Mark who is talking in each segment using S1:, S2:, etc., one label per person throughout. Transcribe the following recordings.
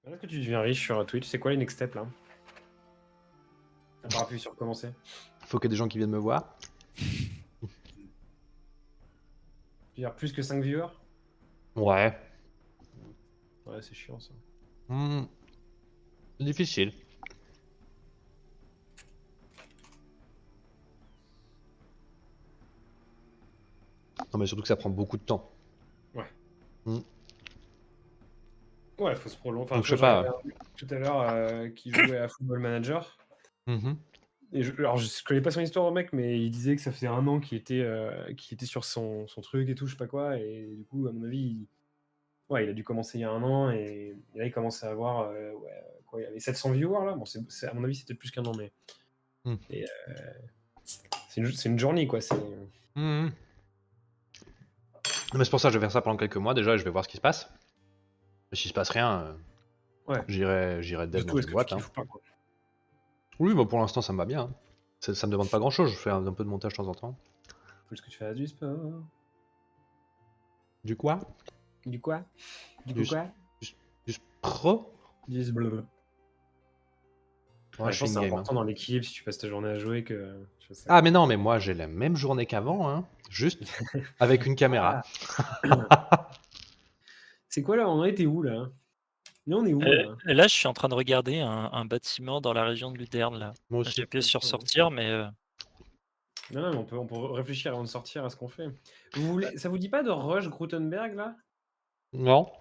S1: Est-ce que tu deviens riche sur Twitch? C'est quoi les next steps là? À part appuyer sur commencer.
S2: Faut qu'il y ait des gens qui viennent me voir.
S1: Tu veux dire plus que 5 viewers?
S2: Ouais.
S1: Ouais, c'est chiant ça.
S2: C'est difficile. Non, mais surtout que ça prend beaucoup de temps.
S1: Ouais.
S2: Hmm.
S1: Ouais, faut se prolonger. Enfin,
S2: Donc,
S1: tu
S2: je
S1: vois,
S2: sais
S1: j'en
S2: pas.
S1: avais un tout à l'heure qui jouait à Football Manager.
S2: Mhm.
S1: Et alors, je connais pas son histoire au mec, mais il disait que ça faisait 1 an qu'il était sur son truc et tout, je sais pas quoi. Et du coup, à mon avis, ouais, il a dû commencer il y a 1 an. Et là, il commence à avoir. Ouais, quoi, il y avait 700 viewers là. Bon, à mon avis, c'était plus qu'1 an, mais.
S2: Hmm.
S1: Et, c'est une journée, quoi.
S2: Mhm. Mais c'est pour ça que je vais faire ça pendant quelques mois déjà et je vais voir ce qui se passe. Et s'il se passe rien,
S1: Ouais.
S2: j'irai dev
S1: Surtout,
S2: dans
S1: est-ce
S2: une
S1: que tu
S2: boîte. Hein.
S1: kiffes pas, quoi.
S2: Oui, bah pour l'instant ça me va bien. Hein. Ça me demande pas grand chose, je fais un peu de montage de temps en temps.
S1: Est-ce que tu fais du sport?
S2: Du quoi?
S1: Du quoi? Du
S2: Du,
S1: coup quoi?
S2: du pro?
S1: Du blablabla.
S2: Ouais,
S1: Je
S2: je fais
S1: pense
S2: une
S1: que c'est
S2: game.
S1: important
S2: Hein.
S1: dans l'équilibre si tu passes ta journée à jouer que tu fais ça.
S2: Ah mais non, mais moi j'ai la même journée qu'avant, hein. Juste avec une caméra.
S1: C'est quoi là? On était où là? Mais on est où là?
S3: Là, je suis en train de regarder un bâtiment dans la région de Luderne, là.
S2: Moi
S3: J'ai
S2: aussi.
S3: appuyé sur
S1: Ah ouais.
S3: sortir, mais
S1: Non, non, mais on peut réfléchir avant de sortir à ce qu'on fait. Ça vous dit pas de rush Gutenberg là?
S2: Non.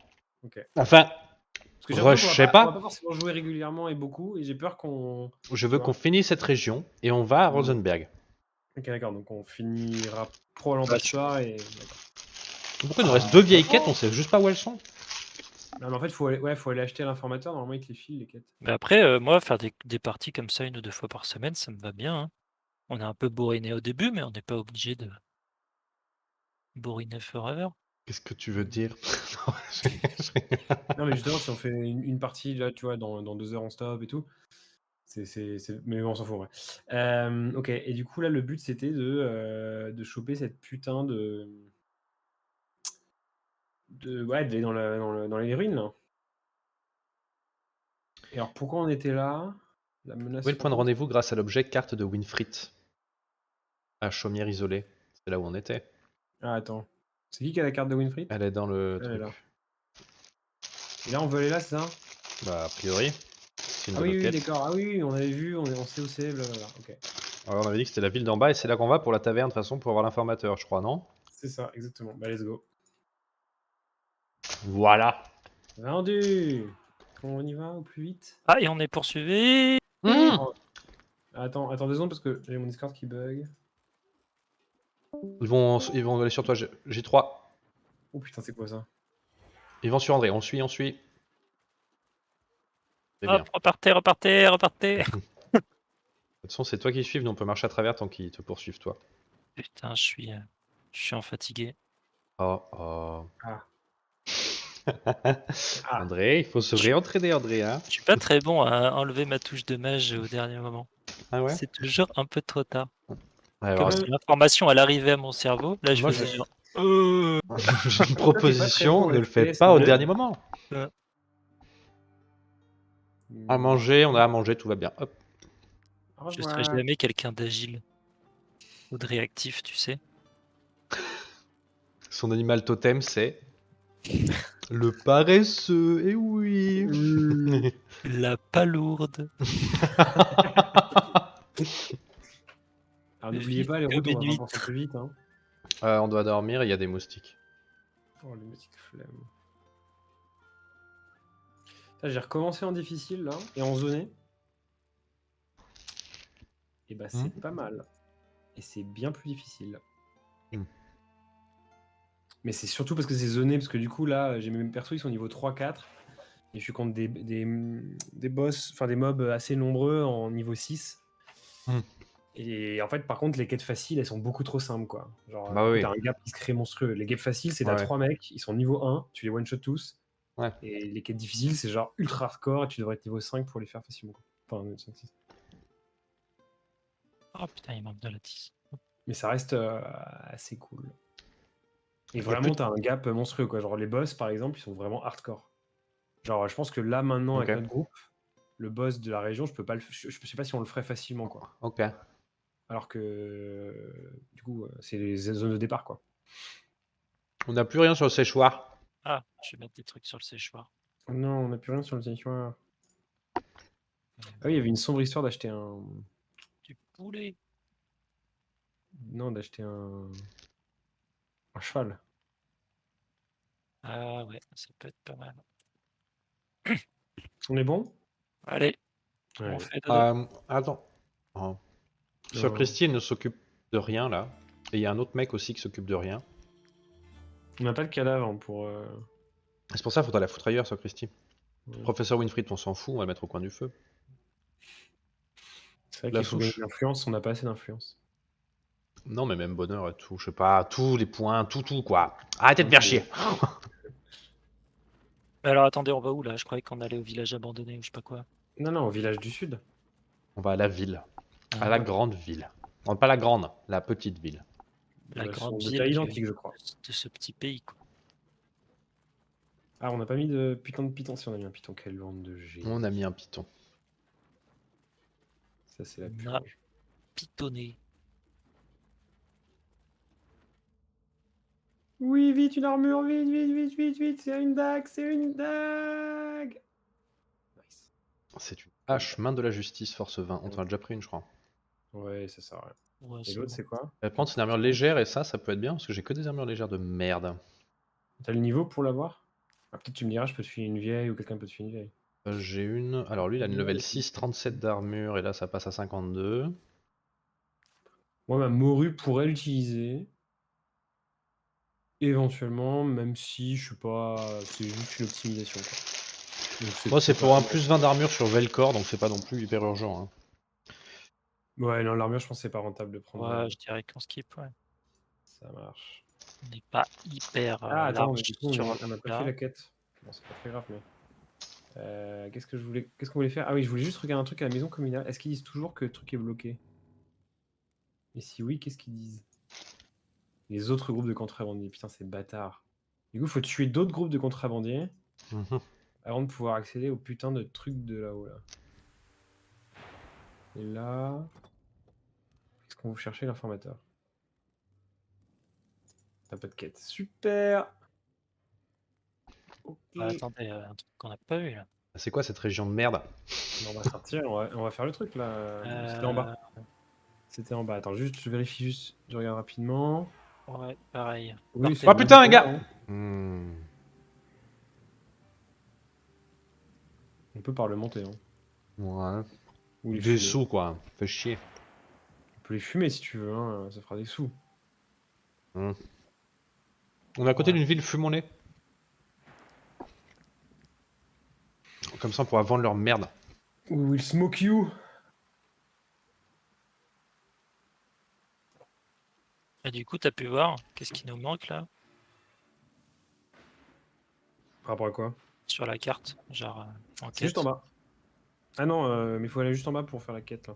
S1: Ok.
S2: Enfin,
S1: Parce que j'ai
S2: rush,
S1: l'impression
S2: je sais
S1: qu'on va pas
S2: pas.
S1: forcément jouer régulièrement et beaucoup, et j'ai peur qu'on.
S2: Je
S1: Tu
S2: veux qu'on
S1: vois?
S2: finisse cette région et on va à Rosenberg.
S1: Ok, d'accord, donc on finira probablement
S3: bah,
S1: pas ce soir et. D'accord.
S2: Pourquoi il nous reste deux vieilles quêtes, on sait juste pas où elles sont.
S1: Non, mais en fait, faut aller acheter l'informateur, normalement il te les file les quêtes.
S3: mais après, moi, faire des parties comme ça 1 ou 2 fois par semaine, ça me va bien, hein. On est un peu bourriné au début, mais on n'est pas obligé de bourriner forever.
S2: Qu'est-ce que tu veux dire?
S1: Non, mais justement, si on fait une partie là, tu vois, dans 2 heures on stop et tout. Mais on s'en fout, ouais. Ok, et du coup, là, le but c'était de choper cette putain ouais, d'aller dans les ruines là. Et alors, pourquoi on était là? La menace
S2: Où est le point de
S1: fantôme.
S2: rendez-vous grâce à l'objet carte de Winfried? À Chaumière isolée. C'est là où on était.
S1: Ah, attends. C'est qui a la carte de Winfried?
S2: Elle est dans le
S1: Elle est là.
S2: truc.
S1: Et là, on veut aller là, c'est ça?
S2: Bah, a priori. C'est une
S1: Ah
S2: bonne
S1: oui, oui,
S2: quête.
S1: d'accord. Ah oui, on avait vu, on sait où c'est, blablabla. Ok.
S2: Alors, on avait dit que c'était la ville d'en bas et c'est là qu'on va pour la taverne de toute façon pour avoir l'informateur, je crois, non?
S1: C'est ça, exactement. Bah, let's go.
S2: Voilà.
S1: Vendu! On y va au plus vite?
S3: Ah, et on est poursuivi!
S1: Oh, attends 2 secondes parce que j'ai mon Discord qui bug.
S2: Ils vont aller sur toi, j'ai 3.
S1: Oh putain, c'est quoi ça?
S2: Ils vont sur André, on suit, on suit. C'est bien.
S3: Hop, repartez, repartez, repartez!
S2: De toute façon, c'est toi qui suives, nous on peut marcher à travers tant qu'ils te poursuivent, toi.
S3: Putain, je suis en fatigué.
S2: Oh, oh.
S1: Ah. Ah.
S2: André, il faut se
S3: Je
S2: réentraîner, André, hein.
S3: je suis pas très bon à enlever ma touche de mage au dernier moment.
S2: Ah ouais?
S3: C'est toujours un peu trop tard.
S2: Alors,
S3: Comme si l'information, elle arrivait à mon cerveau, là, je
S2: moi,
S3: faisais
S2: j'ai
S3: genre:
S2: j'ai une
S1: Toi, t'es pas très bon
S2: proposition,
S1: en
S2: ne le faites
S1: FPS,
S2: pas au
S1: non?
S2: dernier moment. À manger, on a à manger, tout va bien. Hop.
S1: Au
S3: Je serai
S1: revoir.
S3: jamais quelqu'un d'agile ou de réactif, tu sais?
S2: Son animal totem, c'est le paresseux. Eh oui.
S3: La palourde.
S1: Alors n'oubliez
S3: Vite
S1: pas, les routes,
S3: comme
S1: on
S3: une
S1: va 20%
S3: huître.
S1: plus vite. Hein.
S2: On doit dormir, il y a des moustiques.
S1: Oh, les petites flemmes. J'ai recommencé en difficile, là, et en zoné. Et bah, c'est pas mal. Et c'est bien plus difficile. Mais c'est surtout parce que c'est zoné, parce que du coup, là, j'ai mes persos, ils sont niveau 3-4. Et je suis contre des boss, enfin des mobs assez nombreux en niveau 6. Et en fait, par contre, les quêtes faciles, elles sont beaucoup trop simples, quoi. Genre,
S2: Bah
S1: du coup,
S2: oui.
S1: t'as un gap qui se crée monstrueux. Les quêtes faciles, c'est t'as
S2: Ouais.
S1: 3 mecs, ils sont niveau 1, tu les one-shot tous.
S2: Ouais.
S1: Et les quêtes difficiles, c'est genre ultra hardcore, et tu devrais être niveau 5 pour les faire facilement. Quoi. Enfin, 5-6.
S3: Oh putain, il manque de la tisse.
S1: Mais ça reste assez cool. Et
S2: Il y a
S1: vraiment,
S2: plus
S1: t'as un gap monstrueux, quoi. Genre, les boss, par exemple, ils sont vraiment hardcore. Genre, je pense que là, maintenant,
S2: Ok.
S1: avec notre groupe, le boss de la région, je peux pas je sais pas si on le ferait facilement, quoi.
S2: Ok.
S1: Alors que, du coup, c'est les zones de départ, quoi.
S2: On n'a plus rien sur le séchoir.
S3: Ah, je vais mettre des trucs sur le séchoir.
S1: Non, on n'a plus rien sur le territoire. Ah oui, il y avait une sombre histoire d'acheter un...
S3: Du poulet.
S1: Non, d'acheter un cheval.
S3: Ah ouais, ça peut être pas mal.
S1: On est bon?
S3: Allez, on
S1: Ouais.
S3: fait dodo.
S2: Attends. Oh. Sur
S1: Non.
S2: Christy, elle ne s'occupe de rien là. Et il y a un autre mec aussi qui s'occupe de rien.
S1: On n'a pas de cadavre hein, pour...
S2: C'est pour ça qu'il faudra la foutre ailleurs, sur Christy.
S1: ouais.
S2: Professeur Winfried, on s'en fout, on va le mettre au coin du feu.
S1: C'est vrai
S2: La
S1: qu'il faut gagner
S2: souche.
S1: de l'influence, on n'a pas assez d'influence.
S2: Non, mais même bonheur et tout, je sais pas, tous les points, tout quoi. Arrêtez de faire chier.
S3: Mais alors attendez, on va où là? Je croyais qu'on allait au village abandonné ou je sais pas quoi.
S1: Non, non, au village du sud.
S2: On va à la ville, à
S3: Ah,
S2: la grande ville. Non, pas la grande, la petite ville.
S3: la
S1: Elles sont
S3: grande
S1: de
S3: ville
S1: taille identique, je crois.
S3: de ce petit pays, quoi.
S1: Ah, on n'a pas mis de putain de python. Si, on a mis un python, quelle bande de G.
S2: On a mis un python.
S1: Ça, c'est la
S3: On a
S1: purge.
S3: pitonné.
S1: Oui, vite, une armure, vite, vite, vite, vite, vite, c'est une dague, c'est une dague. Nice.
S2: C'est une hache, main de la justice, force 20. On t'en a déjà pris une, je crois.
S1: Ouais, ça sert à rien.
S3: Ouais,
S1: Et
S3: c'est
S1: l'autre,
S3: bon.
S1: c'est quoi?
S2: Elle prend, c'est une armure légère et ça peut être bien parce que j'ai que des armures légères de merde.
S1: T'as le niveau pour l'avoir? Ah, peut-être tu me diras, je peux te filer une vieille ou quelqu'un peut te filer une vieille.
S2: J'ai une. Alors lui, il a une level 6, 37 d'armure et là ça passe à 52.
S1: Moi, ma morue pourrait l'utiliser. Éventuellement, même si je sais pas, c'est juste une optimisation. Quoi. Donc,
S2: Moi, c'est
S1: pas-
S2: pour un plus 20 d'armure sur Velcor, donc c'est pas non plus hyper urgent. Hein.
S1: Ouais, non, l'armure, je pense que c'est pas rentable de prendre.
S3: Ouais, je dirais qu'on skip, ouais.
S1: Ça marche.
S3: On n'est pas hyper
S1: Ah, attends,
S3: large
S1: mais du coup,
S3: sur
S1: on n'a pas fait
S3: là.
S1: la quête. Bon, c'est pas très grave, mais. Qu'est-ce qu'on voulait faire? Ah oui, je voulais juste regarder un truc à la maison communale. Est-ce qu'ils disent toujours que le truc est bloqué? Et si oui, qu'est-ce qu'ils disent? Les autres groupes de contrebandiers. Putain, c'est bâtard. Du coup, il faut tuer d'autres groupes de contrebandiers avant de pouvoir accéder au putain de truc de là-haut. Là. Et là. Qu'est-ce qu'on vous cherchez, l'informateur? T'as pas de quête. Super! Ok.
S3: Ah, attendez, un truc qu'on n'a pas eu là.
S2: C'est quoi cette région de merde?
S1: On va sortir, on va faire le truc là. C'était en bas. C'était en bas. Attends, juste, je vérifie juste. Je regarde rapidement.
S3: Ouais, pareil.
S1: Oui,
S3: Parfait.
S2: Oh putain, les gars!
S1: On peut par le monter. Hein.
S2: Ouais.
S1: Ou les
S2: Des
S1: fumer.
S2: sous quoi, fait chier.
S1: On peut les fumer si tu veux, hein. Ça fera des sous.
S2: On est à côté d'une ville, fumons-les. Comme ça on pourra vendre leur merde.
S1: We will smoke you.
S3: Et du coup, t'as pu voir qu'est-ce qui nous manque là
S1: Par rapport à quoi?
S3: sur la carte, genre en
S1: C'est juste
S3: quête.
S1: en bas. Ah non, mais il faut aller juste en bas pour faire la quête là.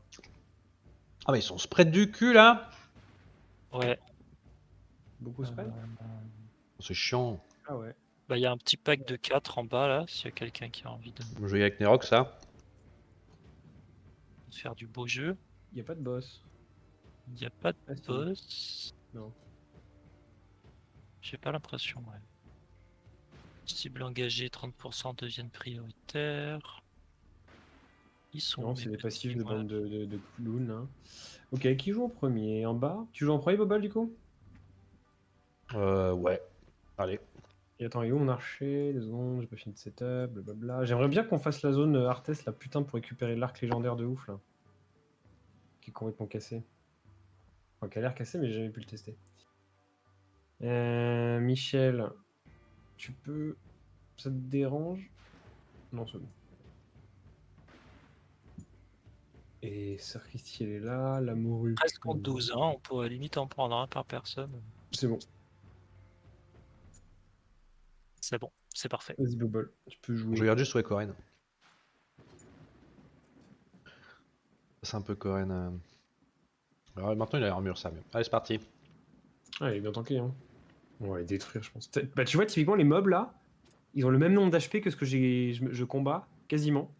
S2: Ah mais ils sont spread du cul là!
S3: Ouais.
S1: Beaucoup spread?
S2: C'est chiant.
S1: Ah ouais.
S3: Bah, il y a un petit pack de 4 en bas là, s'il y a quelqu'un qui a envie de
S2: Je vais y avec Nerox ça.
S3: faire du beau jeu.
S1: Il n'y a pas de boss.
S3: Il n'y a pas de
S1: Ah, si.
S3: boss.
S1: Non.
S3: J'ai pas l'impression, ouais. Cible engagée, 30% deviennent prioritaires. Ils sont
S1: Non,
S3: où,
S1: c'est
S3: mes
S1: des passifs de
S3: petits,
S1: bande de clowns là. Ok, qui joue en premier? En bas? Tu joues en premier, Bobal, du coup?
S2: Ouais. Allez.
S1: Et attends, il est où mon archer? 2 secondes, j'ai pas fini de setup, blablabla. J'aimerais bien qu'on fasse la zone Arthès, là, putain, pour récupérer l'arc légendaire de ouf, là. Qui est complètement cassé. Enfin, qui a l'air cassé, mais j'ai jamais pu le tester. Michel, tu peux... Ça te dérange? Non, c'est bon. Et Sœur Christy, elle est là, la morue.
S3: Presque en 12 ans, on pourrait limite en prendre un par personne.
S1: C'est bon.
S3: C'est bon, c'est parfait.
S1: Vas-y, Bobol, tu peux jouer.
S2: Je regarde juste où est Corinne. C'est un peu Corinne. Alors maintenant il a l'armure ça. Allez c'est parti.
S1: Ah, il est bien tanké, hein. On va les détruire, je pense. Bah, tu vois, typiquement, les mobs, là, ils ont le même nombre d'HP que ce que je combats, quasiment.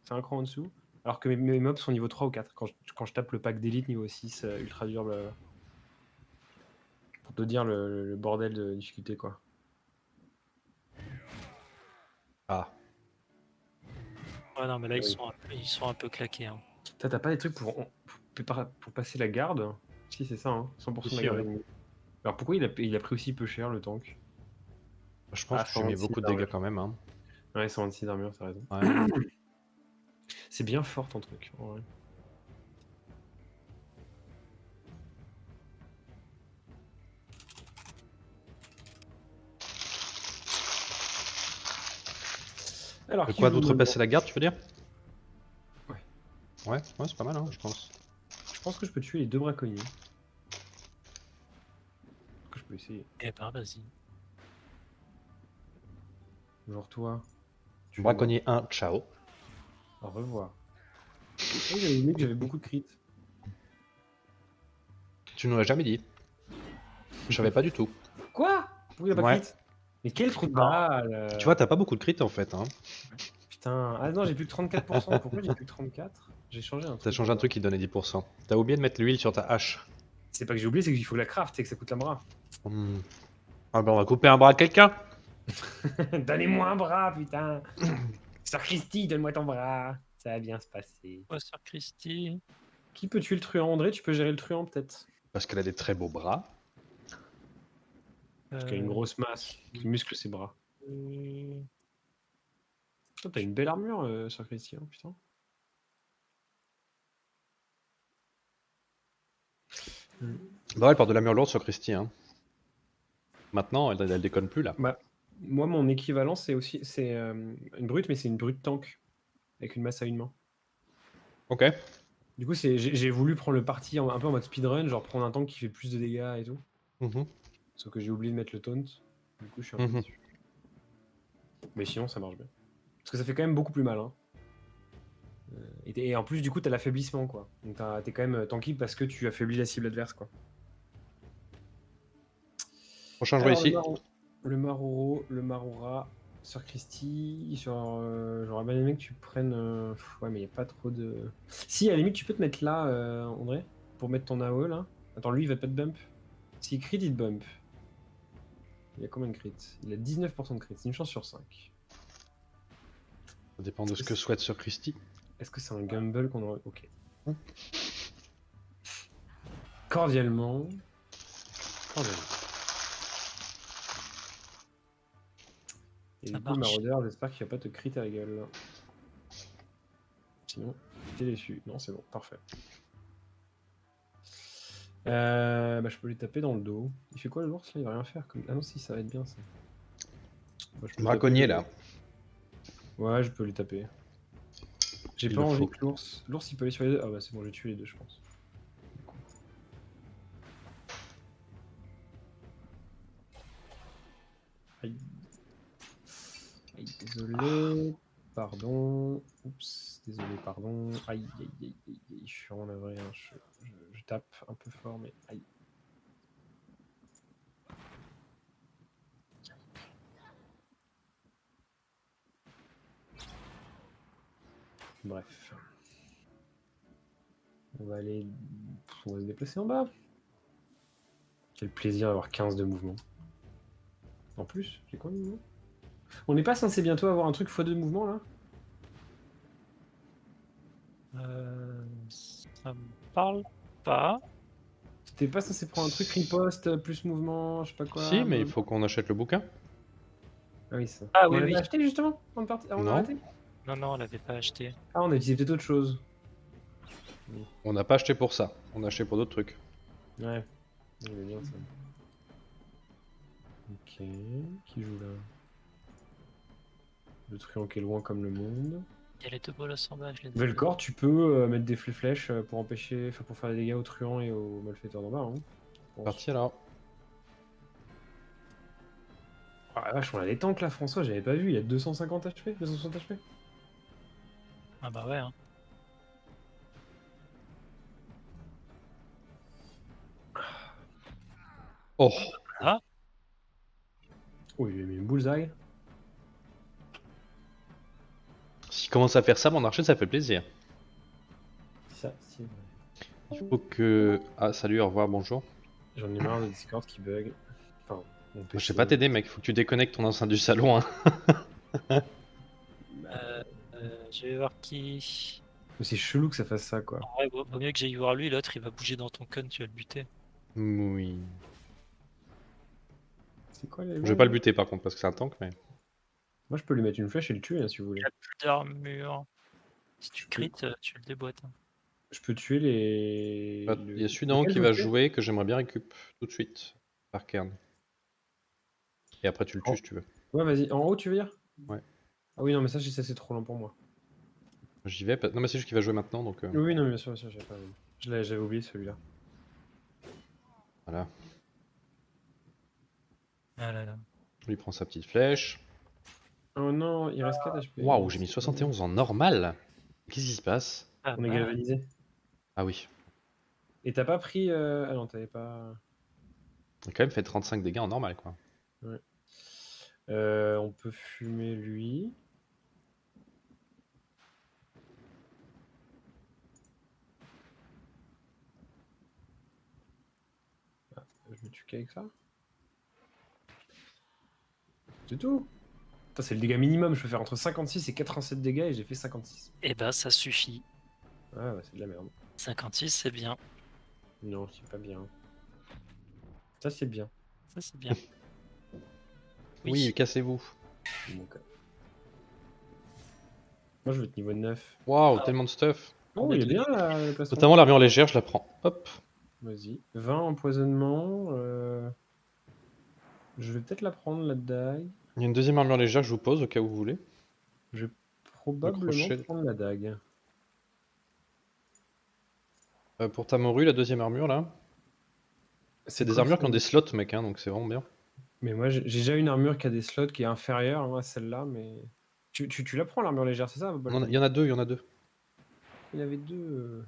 S1: C'est un cran en dessous. Alors que mes mobs sont niveau 3 ou 4. Quand je tape le pack d'élite niveau 6, ultra dur, pour te dire le bordel de difficulté, quoi.
S2: Ah.
S3: Ouais, non, mais là,
S1: Oui.
S3: ils sont un peu claqués. Hein.
S1: T'as pas des trucs pour passer la garde? Si, c'est ça, hein, 100% de la
S2: Si,
S1: garde
S2: ouais.
S1: ennemie. Alors pourquoi il a pris aussi peu cher, le tank?
S2: Je pense
S1: Ah,
S2: que j'ai mis
S1: 126
S2: beaucoup de
S1: d'armure.
S2: dégâts quand même. Hein.
S1: Ouais, 126 d'armure, t'as raison.
S2: Ouais.
S1: C'est bien fort ton truc, en vrai. Alors,
S2: De
S1: qui
S2: quoi
S1: joue
S2: d'autre
S1: maintenant?
S2: passer la garde, tu veux dire?
S1: Ouais.
S2: Ouais, c'est pas mal, hein, je pense.
S1: Je pense que je peux tuer les 2 braconniers. Que je peux essayer.
S3: Eh ben, vas-y.
S1: Genre toi. Tu es
S2: Braconnier 1, ciao.
S1: mort. Au revoir. Oui, j'avais oublié que j'avais beaucoup de crits.
S2: Tu nous l'as jamais dit. Je savais pas du tout.
S1: Quoi? Pourquoi il a pas
S2: Ouais.
S1: crit? Mais quel trou de
S3: Non.
S1: balle!
S2: Tu vois, t'as pas beaucoup de crit en fait. Hein.
S1: Putain. Ah non, j'ai plus que 34%. Pourquoi j'ai plus que 34? J'ai changé un truc.
S2: T'as changé un truc qui donnait 10%. T'as oublié de mettre l'huile sur ta hache.
S1: C'est pas que j'ai oublié, c'est qu'il faut la craft et que ça coûte un bras.
S2: Hmm. Ah bah on va couper un bras à quelqu'un.
S1: Donnez-moi un bras, putain! Sœur Christy, donne-moi ton bras. Ça va bien se passer.
S3: Ouais, Sœur Christy.
S1: Qui peut tuer le truand? André, tu peux gérer le truand peut-être?
S2: Parce qu'elle a des très beaux bras.
S1: Parce qu'elle a une grosse masse qui muscle ses bras.
S3: Euh,
S1: Toi, t'as une belle armure, Sœur Christy, hein, putain.
S2: Bah elle porte de la mur lourde sur Christy. Hein. Maintenant, elle déconne plus là.
S1: Bah, moi, mon équivalent, c'est une brute, mais c'est une brute tank. Avec une masse à une main.
S2: Ok.
S1: Du coup, j'ai voulu prendre le parti un peu en mode speedrun, genre prendre un tank qui fait plus de dégâts et tout.
S2: Mhm.
S1: Sauf que j'ai oublié de mettre le taunt. Du coup, je suis un peu
S2: Mhm.
S1: déçu. Mais sinon, ça marche bien. Parce que ça fait quand même beaucoup plus mal. Hein. Et en plus, du coup, t'as l'affaiblissement, quoi. Donc t'es quand même tanky parce que tu affaiblis la cible adverse, quoi.
S2: Prochain joueur ici.
S1: Le Maroro, le Marora, Sœur Christy, genre, j'aurais bien aimé que tu prennes... ouais, mais il n'y a pas trop de... Si, à la limite, tu peux te mettre là, André, pour mettre ton AOE, là. Attends, lui, il va pas te bump. S'il crit, il te bump. Il a combien de crits? Il a 19% de crits, c'est une chance sur 5.
S2: Ça dépend de ce que souhaite sur Christy.
S1: Est-ce que c'est un gamble qu'on aurait... Ok. Cordialement. Et
S3: Ça
S1: du coup, le
S3: marche.
S1: maraudeur, j'espère qu'il va pas te crit à la gueule. Sinon, t'es déçu. Non, c'est bon, parfait. Bah, je peux lui taper dans le dos. Il fait quoi l'ours là? Il va rien faire. Ah non, si, ça va être bien ça. Bah, je peux lui
S2: Braconnier
S1: taper,
S2: là.
S1: Ouais, je peux lui taper. J'ai
S2: Il
S1: pas
S2: le
S1: envie
S2: faut.
S1: que l'ours. L'ours il peut aller sur les deux. Ah bah c'est bon, j'ai tué les deux, je pense. Aïe. Aïe, désolé. Pardon. Oups, désolé, pardon. Aïe, aïe, aïe, aïe, aïe. Je suis en avril. Hein. Je tape un peu fort, mais aïe. Bref. On va aller. On va se déplacer en bas. Quel plaisir d'avoir 15 de mouvement. En plus, j'ai quoi de mouvement? On n'est pas censé bientôt avoir un truc x2 de mouvement là?
S3: Ça me parle pas.
S1: T'es pas censé prendre un truc riposte plus mouvement, je sais pas quoi?
S2: Si, mais il faut qu'on achète le bouquin.
S1: Ah oui, ça.
S3: Ah
S1: On
S3: oui,
S1: l'avait
S3: oui.
S1: acheté justement avant
S2: Non.
S1: d'arrêter?
S3: Non, non, on l'avait pas acheté.
S1: Ah, on a utilisé peut-être autre chose.
S2: On n'a pas acheté pour ça. On a acheté pour d'autres trucs.
S1: Ouais, j'aimais bien ça. Ok, qui joue là? Le truand qui est loin comme le monde.
S3: Il y a les deux bolos en bas, je les ai.
S1: Velcor, tu peux mettre des flèches pour empêcher, enfin pour faire des dégâts aux truands et aux malfaiteurs d'en bas. Hein, je pense.
S2: Parti alors.
S1: Ah la vache, on a des tanks là, François, j'avais pas vu, il y a 250 HP, 260 HP.
S3: Ah bah ouais, hein.
S2: Oh.
S3: Ah,
S1: Oh, il a mis une bullseye.
S2: commences à faire ça, mon archer, ça fait plaisir.
S1: Ça, c'est vrai.
S2: Il faut que... Ah, salut, au revoir, bonjour.
S1: J'en ai marre de Discord qui bug. Enfin, mon
S2: Je
S1: PC.
S2: sais pas t'aider, mec, faut que tu déconnectes ton enceinte du salon, hein.
S3: Je vais voir qui.
S1: Mais c'est chelou que ça fasse ça, quoi.
S3: Ouais, vaut mieux que j'aille voir lui, l'autre il va bouger dans ton con, tu vas le buter.
S2: Oui.
S1: C'est quoi les
S2: Je vais pas le buter par contre, parce que c'est un tank, mais...
S1: Moi, je peux lui mettre une flèche et le tuer, hein, si vous voulez.
S3: Il a plus d'armure. Si tu
S1: peux-
S3: crit, tu le déboîtes. Hein.
S1: Je peux tuer les...
S2: Il y a celui d'en haut qui va jouer, que j'aimerais bien récup tout de suite, par Kern. Et après tu le tues si tu veux.
S1: Ouais, vas-y. En haut, tu veux dire?
S2: Ouais.
S1: Ah oui, non, mais ça, c'est trop lent pour moi.
S2: J'y vais, non mais c'est juste qu'il va jouer maintenant, donc...
S1: Oui, non, bien sûr, j'avais pas vu. J'avais oublié celui-là.
S2: Voilà.
S3: Ah là là.
S2: On lui prend sa petite flèche.
S1: Oh non, il reste 4 HP.
S2: Waouh, j'ai mis 71 en normal. Qu'est-ce qui se passe?
S3: Ah,
S1: On est
S3: bah,
S1: galvanisé.
S2: Ah oui.
S1: Et t'as pas pris... Ah non, t'avais pas...
S2: On a quand même fait 35 dégâts en normal, quoi.
S1: Ouais. On peut fumer lui. Ah, je me tue qu'avec ça. C'est tout. Putain, c'est le dégât minimum. Je peux faire entre 56 et 87 dégâts et j'ai fait 56.
S3: eh ben ça suffit.
S1: Ah ouais, c'est de la merde.
S3: 56 c'est bien.
S1: Non, c'est pas bien. Ça, c'est bien.
S3: Ça c'est bien.
S2: Oui, cassez-vous.
S1: C'est mon cas. Moi, je veux être niveau 9.
S2: Waouh, tellement de stuff.
S1: Oh, il est bien la place.
S2: Notamment l'armure légère, je la prends. Hop.
S1: Vas-y. 20 empoisonnement. Je vais peut-être la prendre, la dague.
S2: Il y a une deuxième armure légère que je vous pose au cas où vous voulez.
S1: Je vais probablement
S2: crochet.
S1: prendre la dague.
S2: Pour ta morue, la deuxième armure là. C'est des
S1: quoi,
S2: armures
S1: ça
S2: qui ont des slots, mec, hein, donc c'est vraiment bien.
S1: Mais moi, j'ai déjà une armure qui a des slots qui est inférieure hein, à celle-là, mais... Tu la prends, l'armure légère, c'est ça, Bolton?
S2: Il y en a deux, il y en a deux.
S1: Il y en avait deux.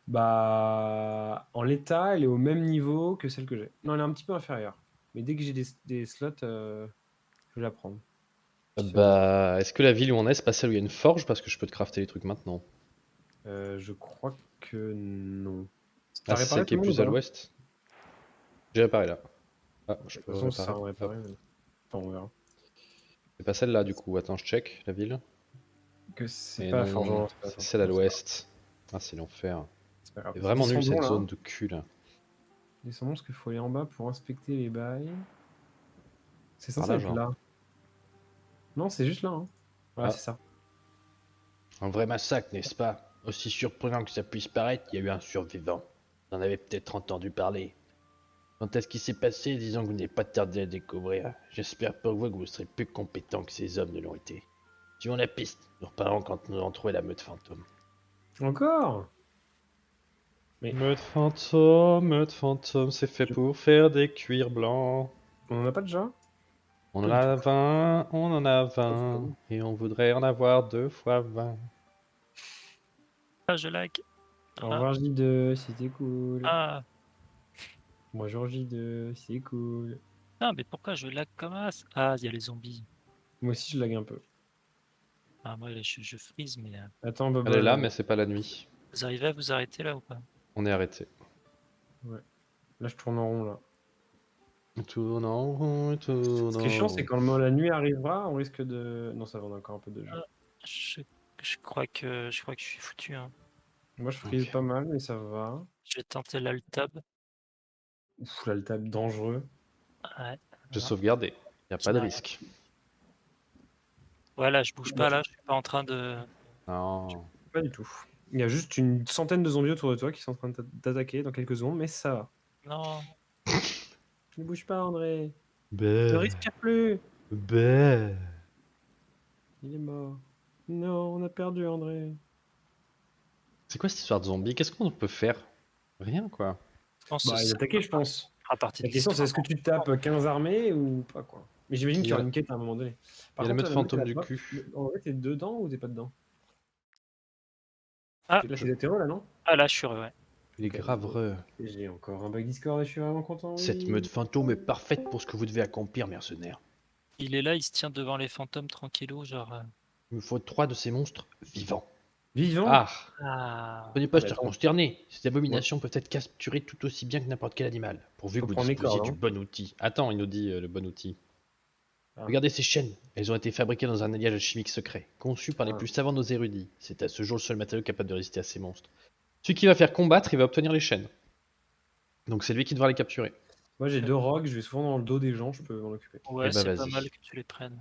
S1: Bah... En l'état, elle est au même niveau que celle que j'ai. Non, elle est un petit peu inférieure. Mais dès que j'ai des slots, je vais la prendre.
S2: Bah, est-ce que la ville où on est, c'est pas celle où il y a une forge? Parce que je peux te crafter les trucs maintenant.
S1: Je crois que non.
S2: Ah, c'est celle qui est plus à l'ouest. J'ai réparé là. Ah, je
S1: De
S2: peux
S1: toute façon, ça
S2: réparer.
S1: en réparer. Enfin, on verra.
S2: C'est pas celle-là du coup. Attends, je check la ville.
S1: Que c'est
S2: Mais
S1: pas
S2: non,
S1: forgeant.
S2: c'est celle à l'ouest. Ah, c'est l'enfer.
S1: C'est pas grave.
S2: C'est vraiment nul
S1: Descendons,
S2: cette
S1: là.
S2: zone de cul là.
S1: Descendons parce qu'il faut aller en bas pour inspecter les bails. C'est
S2: Par
S1: censé
S2: là,
S1: être
S2: genre.
S1: là. Non, c'est juste là. Hein. Voilà,
S2: Ah.
S1: c'est ça.
S4: Un vrai massacre, n'est-ce pas? Aussi surprenant que ça puisse paraître, il y a eu un survivant. Vous en avez peut-être entendu parler. Quand est-ce qui s'est passé? Disons que vous n'avez pas tardé à découvrir. J'espère pour vous que vous serez plus compétent que ces hommes ne l'ont été. Suivons la piste. Nous reparlerons quand nous aurons trouvé la meute fantôme.
S1: Encore?
S2: Meute fantôme, c'est fait pour faire des cuirs blancs.
S1: On en a pas déjà?
S2: On en a 20, on en a 20, et on voudrait en avoir 2 fois 20.
S3: Ah, je lag.
S1: Au revoir J2, c'était cool.
S3: Ah,
S1: Bonjour J2, c'est cool.
S3: non, mais pourquoi je lag comme as? Ah, il y a les zombies.
S1: Moi aussi je lag un peu.
S3: Ah, moi, je freeze, mais.
S1: Attends, Bobo.
S2: Elle est là, mais c'est pas la nuit.
S3: Vous arrivez à vous arrêter là ou pas?
S2: On est arrêté.
S1: Là je tourne en rond là.
S2: Tourne en rond, tourne
S1: Ce qui est chiant,
S2: en
S1: c'est
S2: rond.
S1: quand la nuit arrivera, on risque de. Non, ça va, on a encore un peu de jeu.
S3: Je crois que je suis foutu. Hein.
S1: Moi je freeze
S2: Ok.
S1: pas mal, mais ça va.
S3: Je vais tenter l'alt-tab.
S1: Ouf, là le tab dangereux.
S3: Ouais.
S2: Je sauvegardé. Y a pas de
S3: Ouais.
S2: risque.
S3: Voilà, je bouge pas là, je suis pas en train de.
S2: Non.
S1: Pas du tout. Il y a juste une centaine de zombies autour de toi qui sont en train de t'attaquer dans quelques secondes, mais ça va.
S3: Non.
S1: Ne bouge pas, André. Ne
S2: Bé.
S1: respire plus.
S2: Bé.
S1: Il est mort. Non, on a perdu, André.
S2: C'est quoi cette histoire de zombie? Qu'est-ce qu'on peut faire? Rien quoi.
S3: Je pense
S1: Bah,
S3: que
S1: il
S3: ça
S1: est attaqué, je pense.
S3: fera partie
S1: La
S3: de
S1: question, c'est
S3: l'histoire.
S1: est-ce que tu tapes 15 armées ou pas, quoi. Mais j'imagine qu'il y aura
S2: Il y a-
S1: une quête à un moment donné. Par
S2: il y a la
S1: contre,
S2: meute
S1: toi,
S2: fantôme
S1: là,
S2: du
S1: toi,
S2: cul.
S1: En vrai, t'es dedans ou t'es pas dedans?
S3: Ah.
S1: Là, c'est l'hétéro, là, non?
S3: Ah là, je suis heureux, ouais.
S2: Il est
S1: Ok.
S2: grave heureux.
S1: Et j'ai encore un bug Discord et je suis vraiment content.
S4: Cette
S1: oui.
S4: meute fantôme est parfaite pour ce que vous devez accomplir, mercenaire.
S3: Il est là, il se tient devant les fantômes tranquillou, genre.
S4: Il me faut 3 de ces monstres vivants.
S1: Vivant.
S2: Ah,
S3: Ah,
S4: Prenez pas
S1: bah,
S4: à
S1: attends.
S4: consterner. Ces abominations peuvent être capturées tout aussi bien que n'importe quel animal, pourvu
S1: Faut
S4: que vous
S1: prendre les
S4: disposiez
S1: cordes,
S4: du
S1: hein.
S4: bon outil.
S2: attends, il nous dit le bon outil.
S1: Ah.
S4: Regardez ces chaînes. Elles ont été fabriquées dans un alliage chimique secret, conçu par les
S1: Ah.
S4: plus savants de nos érudits. C'est à ce jour le seul matériau capable de résister à ces monstres. Celui qui va faire combattre, il va obtenir les chaînes. Donc c'est lui qui devra les capturer.
S1: Moi j'ai 2 rogues, je vais souvent dans le dos des gens, je peux m'en occuper.
S3: ouais,
S4: Eh ben,
S3: c'est pas
S4: vas-y.
S3: mal que tu les prennes.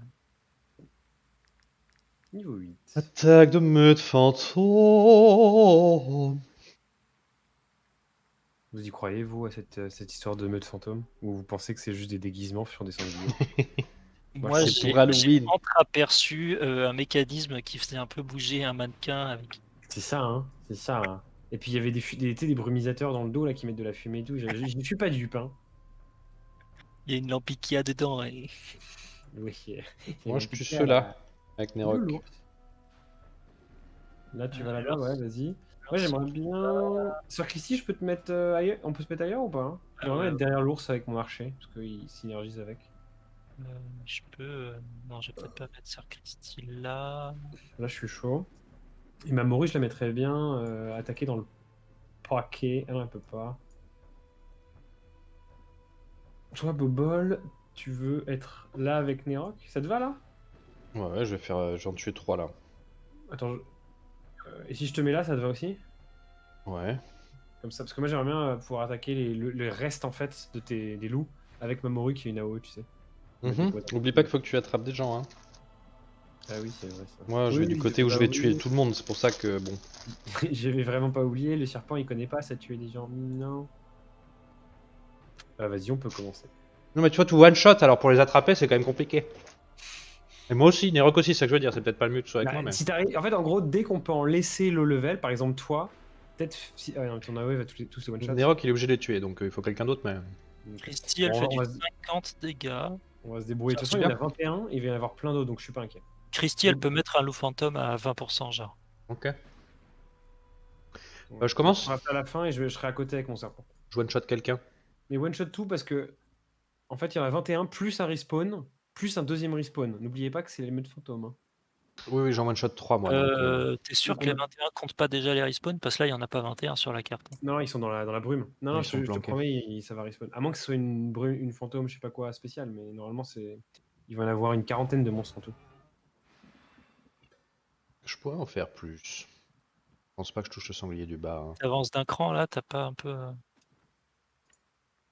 S1: Niveau 8.
S2: Attaque de meute fantôme.
S1: Vous y croyez, vous, à cette histoire de meute fantôme? Ou vous pensez que c'est juste des déguisements sur des sangliers?
S3: Moi,
S1: c'est
S3: j'ai
S2: pour Halloween.
S3: entreaperçu un mécanisme qui faisait un peu bouger un mannequin avec.
S1: C'est ça, hein. C'est ça. Hein. Et puis il y avait tu sais, des brumisateurs dans le dos là qui mettent de la fumée et tout. Je ne suis pas dupe, hein.
S3: Il y a une lampiquia dedans. Et...
S1: Oui.
S2: Moi, je tue ceux-là, avec Nerok.
S1: Là, tu vas
S3: Alors,
S1: là-bas, ouais, vas-y. Moi, j'aimerais bien. Sur Christy, je peux te mettre ailleurs. On peut se mettre ailleurs ou pas, hein? J'aimerais bien être derrière l'ours avec mon archer, parce qu'il synergise avec.
S3: je peux. Non, je vais peut-être pas mettre Sir Christy là.
S1: Là, je suis chaud. Et ma morue, je la mettrais bien attaquer dans le paquet. Ah non, elle peut pas. Toi, Bobol, tu veux être là avec Nerok? Ça te va là?
S2: Ouais, je vais faire. J'en tuer 3 là.
S1: Attends, et si je te mets là, ça te va aussi?
S2: Ouais.
S1: Comme ça, parce que moi j'aimerais bien pouvoir attaquer le reste en fait des loups avec Mamoru qui est une AOE, tu sais.
S2: N'oublie pas qu'il faut que tu attrapes des gens. Hein.
S1: Ah oui, c'est vrai ça.
S2: Moi, je
S1: Oui,
S2: vais du
S1: oui,
S2: côté où je
S1: pas
S2: vais tuer
S1: oublié.
S2: tout le monde. C'est pour ça que bon.
S1: J'avais vraiment pas oublié, le serpent il connaît pas ça tuer des gens. Non. Bah vas-y, on peut commencer.
S2: Non, mais tu vois, tout one shot. Alors pour les attraper, c'est quand même compliqué. Et moi aussi, Nerok aussi, c'est ça que je veux dire. C'est peut-être pas le mieux que tu sois avec
S1: Bah,
S2: moi, mais.
S1: si t'arrives- en fait, en gros, dès qu'on peut en laisser low level, par exemple toi, peut-être si. Ah non, ton AOE va tous les one shots.
S2: Nerok, il est obligé de les tuer, donc il faut quelqu'un d'autre, mais.
S1: Donc,
S3: Christy, elle
S1: on
S3: fait
S1: va-
S3: du
S1: on va se-
S3: 50 dégâts.
S1: on va se débrouiller. De toute
S3: Ça,
S1: façon, il y en a
S2: bien.
S1: 21, il va y en avoir plein d'autres, donc je suis pas inquiet.
S3: Christy, elle peut mettre un loup fantôme à 20%, genre.
S2: Ok. Je commence.
S1: On va faire à la fin et je serai à côté avec mon serpent.
S2: Je one shot quelqu'un.
S1: Mais one shot tout parce que en fait il y en a 21 plus un respawn, plus un deuxième respawn. N'oubliez pas que c'est les meutes fantômes. Hein.
S2: Oui, j'en one shot 3 moi. Donc,
S3: T'es sûr
S1: donc
S3: que les
S1: on a-
S3: 21 comptent pas déjà les respawns? Parce que là, il y en a pas 21 sur la carte.
S1: Non, ils sont dans la brume. Non,
S2: Ils
S1: je
S2: sont
S1: te
S2: planqués.
S1: promets, ça va respawn. À moins que ce soit une brume, une fantôme, je sais pas quoi spéciale, mais normalement c'est. Il va y en avoir une quarantaine de monstres en tout.
S2: je pourrais en faire plus. Je pense pas que je touche le sanglier du bas. Hein.
S3: T'avances d'un cran là, t'as pas un peu.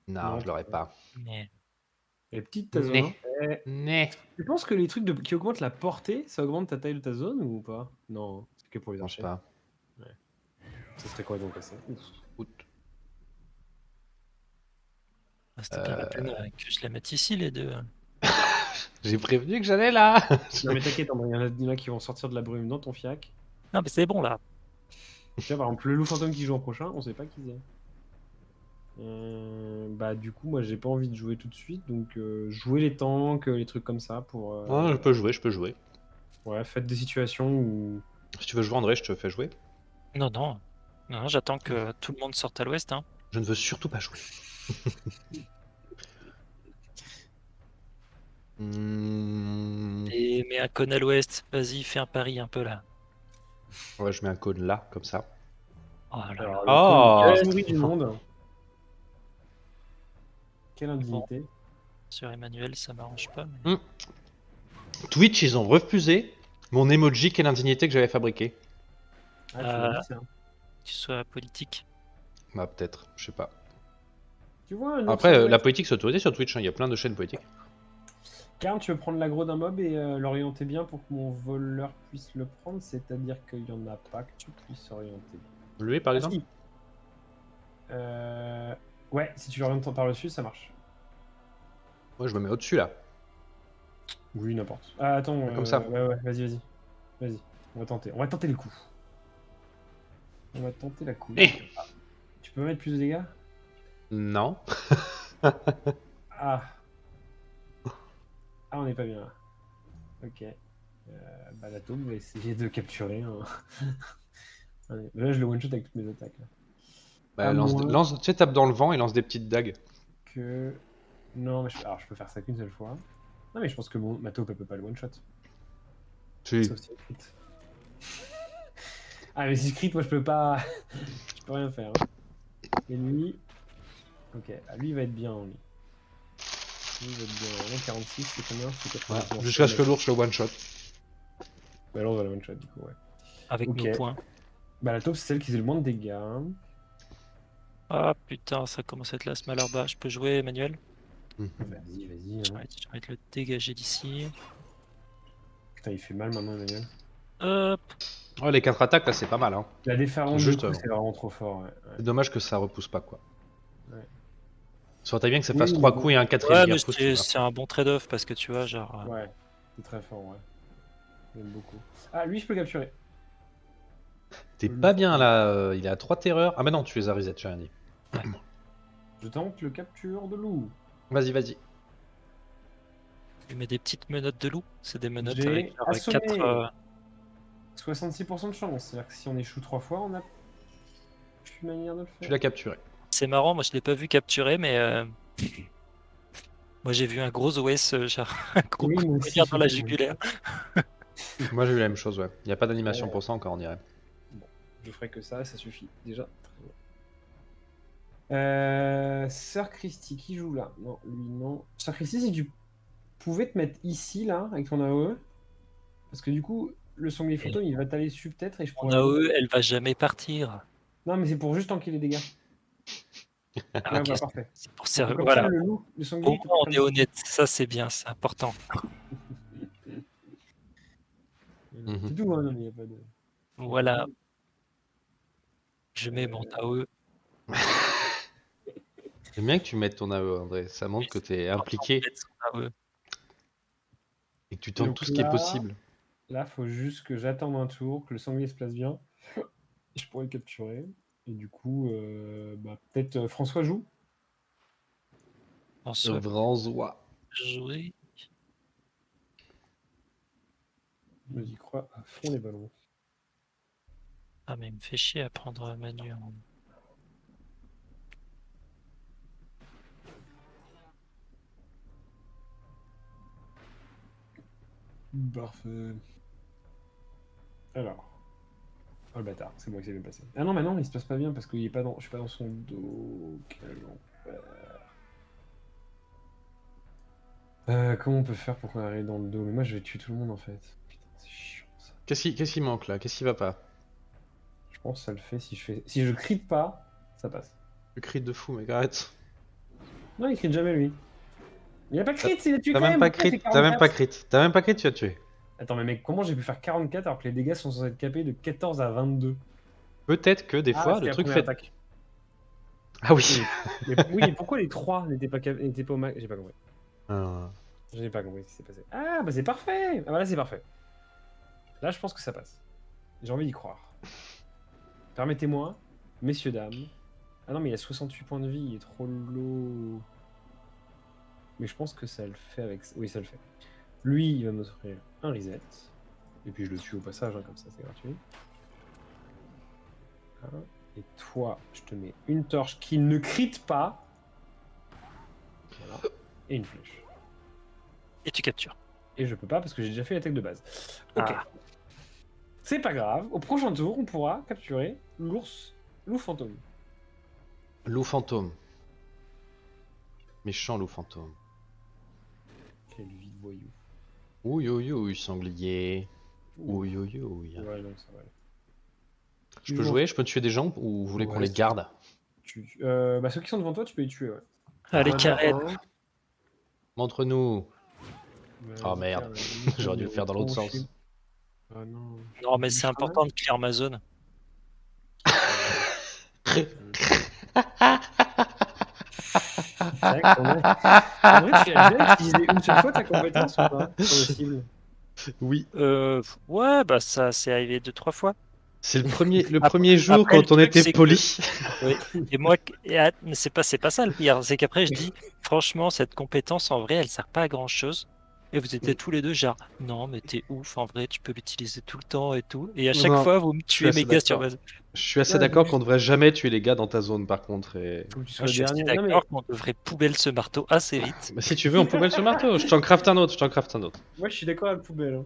S2: Non,
S1: Non,
S2: je l'aurais pas.
S3: Mais...
S1: Les petites ta zone.
S2: Né.
S1: Hein.
S2: Né.
S1: Tu penses que les trucs qui augmentent la portée, ça augmente ta taille de ta zone ou pas? Non, c'est que pour les
S2: Je pense
S1: archers.
S2: pas.
S1: Ça serait quoi donc ça?
S2: Out.
S3: C'était pas la peine que je les mette ici, les deux.
S2: J'ai prévenu que j'allais là.
S1: Non mais t'inquiète, il y en a qui vont sortir de la brume dans ton fiac.
S3: Non, mais c'est bon là.
S1: Tu vois, par exemple, le loup fantôme qui joue en prochain, on sait pas qui c'est. Bah du coup, moi j'ai pas envie de jouer tout de suite, donc jouer les tanks, les trucs comme ça pour...
S2: Ah, je peux jouer.
S1: Ouais, faites des situations où...
S2: Si tu veux jouer André, je te fais jouer.
S3: Non, non. Non, j'attends que tout le monde sorte à l'ouest. Hein.
S2: Je ne veux surtout pas jouer.
S3: Et mets un cône à l'ouest. Vas-y, fais un pari un peu là.
S2: Ouais, je mets un cône là, comme ça.
S3: Oh là là.
S1: Alors,
S2: Oh
S1: le favori du monde. Quelle indignité.
S3: Sur Emmanuel, ça m'arrange pas. Mais...
S2: Twitch, ils ont refusé mon emoji quelle indignité que j'avais fabriqué.
S1: Ah, tu m'as dit ça.
S3: Tu sois politique.
S2: Bah peut-être, je sais pas.
S1: Tu vois, un
S2: Après,
S1: autre-
S2: la politique c'est autorisé sur Twitch, hein, il y a plein de chaînes politiques.
S1: Karl, tu veux prendre l'aggro d'un mob et l'orienter bien pour que mon voleur puisse le prendre, c'est-à-dire qu'il y en a pas que tu puisses orienter.
S2: Lui par
S1: Ah,
S2: exemple
S1: si. Ouais, si tu l'orientes par le dessus, ça marche.
S2: Moi je me mets au-dessus là.
S1: Oui, n'importe. Ah, attends.
S2: Comme ça.
S1: Ouais, vas-y. Vas-y, on va tenter. On va tenter le coup. On va tenter la coupe.
S2: Eh.
S1: Tu peux mettre plus de dégâts?
S2: Non.
S1: Ah. Ah, on n'est pas bien là. Ok. Bah, la taupe va essayer de capturer. Hein. Allez, là, je le one-shot avec toutes mes attaques. Là.
S2: Bah,
S1: À moins
S2: lance, tu sais, tape dans le vent et lance des petites dagues.
S1: que... Non, mais alors, je peux faire ça qu'une seule fois. Non, mais je pense que ma taupe, elle peut pas le one-shot.
S2: Si.
S1: Sauf si c'est crit. Ah, mais si c'est crit, moi je peux pas. Je peux rien faire. Hein. Et lui. Ok, ah, lui il va être bien, lui. Lui il va être bien. 46, c'est combien? C'est 80.
S2: Ouais, jusqu'à ce que l'ours le one shot.
S1: Bah, là on va la one shot du coup, ouais.
S3: Avec
S1: Ok.
S3: nos points.
S1: Bah, la taupe c'est celle qui faisait le moins de dégâts. Hein.
S3: Ah putain, ça commence à être là ce malheur-bas. Je peux jouer, Emmanuel?
S1: Vas-y, vas-y.
S3: J'ai
S1: Hein.
S3: envie de le dégager d'ici.
S1: Putain, il fait mal maintenant, Emmanuel.
S3: Hop.
S2: Ouais, les 4 attaques là, c'est pas mal. Hein.
S1: La déferlante de
S2: Juste,
S1: coups, c'est vraiment trop fort. Ouais.
S2: C'est dommage que ça repousse pas quoi.
S1: Ouais.
S2: Ça aurait été bien que ça
S1: Oui,
S2: fasse
S1: mais
S2: 3
S1: bon.
S2: coups et un quatrième
S3: Ouais,
S2: qui
S3: mais
S2: repousse. tu vois.
S3: c'est un bon trade-off parce que tu vois, genre.
S1: Ouais, c'est très fort, ouais. J'aime beaucoup. Ah, lui, je peux le capturer.
S2: T'es pas bien là, il est à 3 terreurs. Ah bah non, tu les as reset, j'ai rien dit.
S1: Je tente le capture de loup.
S2: Vas-y, vas-y.
S3: Tu mets des petites menottes de loup. C'est des menottes
S1: J'ai
S3: avec genre,
S1: assommé.
S3: 4.
S1: 66% de chance. C'est-à-dire que si on échoue 3 fois, on a plus de manière de le
S2: Tu
S1: faire.
S2: l'as capturé.
S3: C'est marrant, moi je l'ai pas vu capturer, mais moi j'ai vu un gros OS, genre un gros
S1: Oui,
S3: coup
S1: moi
S3: de
S1: aussi,
S3: poignard dans la
S1: j'ai vu.
S3: jugulaire.
S2: Moi j'ai eu la même chose, ouais. Il n'y a pas d'animation
S1: Ouais.
S2: pour ça encore, on dirait.
S1: Je ferai que ça suffit. Déjà, très bien. Sœur Christy, qui joue là? Non, lui, non. Sœur Christy, si tu pouvais te mettre ici, là, avec ton AOE. Parce que du coup, le sanglier fantôme, il va t'aller dessus peut-être et je
S3: Mon
S1: pourrais.
S3: AOE, elle va jamais partir.
S1: Non, mais c'est pour juste tanker les dégâts.
S3: Ah,
S1: Ouais,
S3: ok,
S1: bah, parfait.
S3: c'est pour
S1: Donc,
S3: ça.
S1: comme
S3: Voilà.
S1: ça, le loup, le sanglier.
S3: Au
S1: il te
S3: moins on
S1: prend
S3: est
S1: comme ça.
S3: honnête, ça c'est bien, c'est important.
S2: Mhm.
S1: C'est tout, hein, non, mais y a pas de.
S3: Voilà, je mets mon AOE.
S2: J'aime bien que tu mettes ton AE, André. Ça montre que t'es impliqué
S3: Mettre son AOE.
S2: et que tu tentes
S1: Donc
S2: tout ce qui est
S1: là-
S2: possible.
S1: Là, faut juste que j'attende un tour, que le sanglier se place bien. Je pourrais le capturer. Et du coup, bah, peut-être François joue.
S3: On se
S2: François.
S3: jouer.
S1: J'y crois à fond les ballons.
S3: Ah mais il me fait chier à prendre Manu.
S1: Parfait. Alors. Oh le bâtard, c'est moi qui s'est bien passé. Ah non, mais non, il se passe pas bien parce que je suis pas dans son dos. Quel enfer. Comment on peut faire pour qu'on arrive dans le dos? Mais moi je vais tuer tout le monde en fait. Putain, c'est chiant ça.
S2: Qu'est-ce qui manque là? Qu'est-ce qui va pas?
S1: Je pense que ça le fait si je crie pas, ça passe.
S2: Tu cries de fou, mec, arrête.
S1: Non, il crie jamais lui. Il a pas crit, il a tué
S2: T'as
S1: quand
S2: même pas
S1: pourquoi il
S2: crit,
S1: fait
S2: t'as même pas
S1: 44?
S2: crit. T'as même pas crit, tu as tué.
S1: Attends, mais mec, comment j'ai pu faire 44 alors que les dégâts sont censés être capés de 14 à 22?
S2: Peut-être que des fois
S1: c'était
S2: le
S1: la
S2: truc
S1: première
S2: fait.
S1: attaque.
S2: Ah oui.
S1: Oui, mais pourquoi les 3 n'étaient pas au max? J'ai pas compris.
S2: Ah.
S1: Je n'ai pas compris ce qui s'est passé. Ah, bah c'est parfait! Ah, bah là, c'est parfait. Là, je pense que ça passe. J'ai envie d'y croire. Permettez-moi, messieurs, dames. Ah non, mais il a 68 points de vie, il est trop low. Mais je pense que ça le fait avec. Oui, ça le fait. Lui, il va m'offrir un reset. Et puis je le tue au passage, hein, comme ça, c'est gratuit. Hein. Et toi, je te mets une torche qui ne crit pas. Voilà. Et une flèche.
S3: Et tu captures.
S1: Et je peux pas parce que j'ai déjà fait l'attaque de base. Ok.
S3: Ah.
S1: C'est pas grave. Au prochain tour, on pourra capturer loup fantôme.
S2: Loup fantôme. Méchant loup fantôme.
S1: Quelle vie de voyou.
S2: Ouille, ouille, ouille, sanglier. Ouille, ouille, ouille.
S1: Ouais, non, ça va aller.
S2: Je peux jouer, je peux tuer des gens ou vous voulez qu'on
S1: Ouais,
S2: les
S1: c'est-
S2: garde?
S1: Bah, ceux qui sont devant toi, tu peux les tuer, ouais.
S3: Allez,
S1: Ouais,
S3: Karen.
S1: un.
S2: Montre-nous.
S1: Vas-y,
S2: Oh merde,
S1: Karen.
S2: j'aurais dû le faire dans l'autre
S1: Ton
S2: sens.
S1: chip. Ah non.
S3: Non, mais c'est
S1: Du
S3: important de clear ma zone.
S1: C'est vrai qu'en vrai, en vrai, tu as déjà utilisé une seule fois ta compétence ou pas sur le cible?
S2: Oui.
S3: Ouais, bah ça c'est arrivé 2-3 fois.
S2: C'est le premier
S3: Après,
S2: jour
S3: après, le
S2: quand on
S3: truc,
S2: était
S3: c'est que-
S2: poli.
S3: Oui. Et moi, mais c'est pas ça le pire. C'est qu'après je dis, franchement, cette compétence en vrai, elle sert pas à grand chose. Et vous étiez tous les deux genre, non, mais t'es ouf, en vrai, tu peux l'utiliser tout le temps et tout. Et à chaque
S2: Non,
S3: fois, vous me tuez
S2: assez
S3: mes gars sur
S2: d'accord.
S3: ma.
S2: Je suis assez
S1: Ouais,
S2: d'accord
S1: juste-
S2: qu'on devrait jamais tuer les gars dans ta zone par contre. Et...
S1: Faut que tu sois
S3: Moi, je suis
S1: le
S3: assez
S1: dernier. Non, mais
S3: d'accord qu'on devrait poubelle ce marteau assez vite.
S2: Bah, si tu veux, on peut mettre ce marteau. Je t'en craft un autre,
S1: moi, je suis d'accord avec la poubelle. Hein.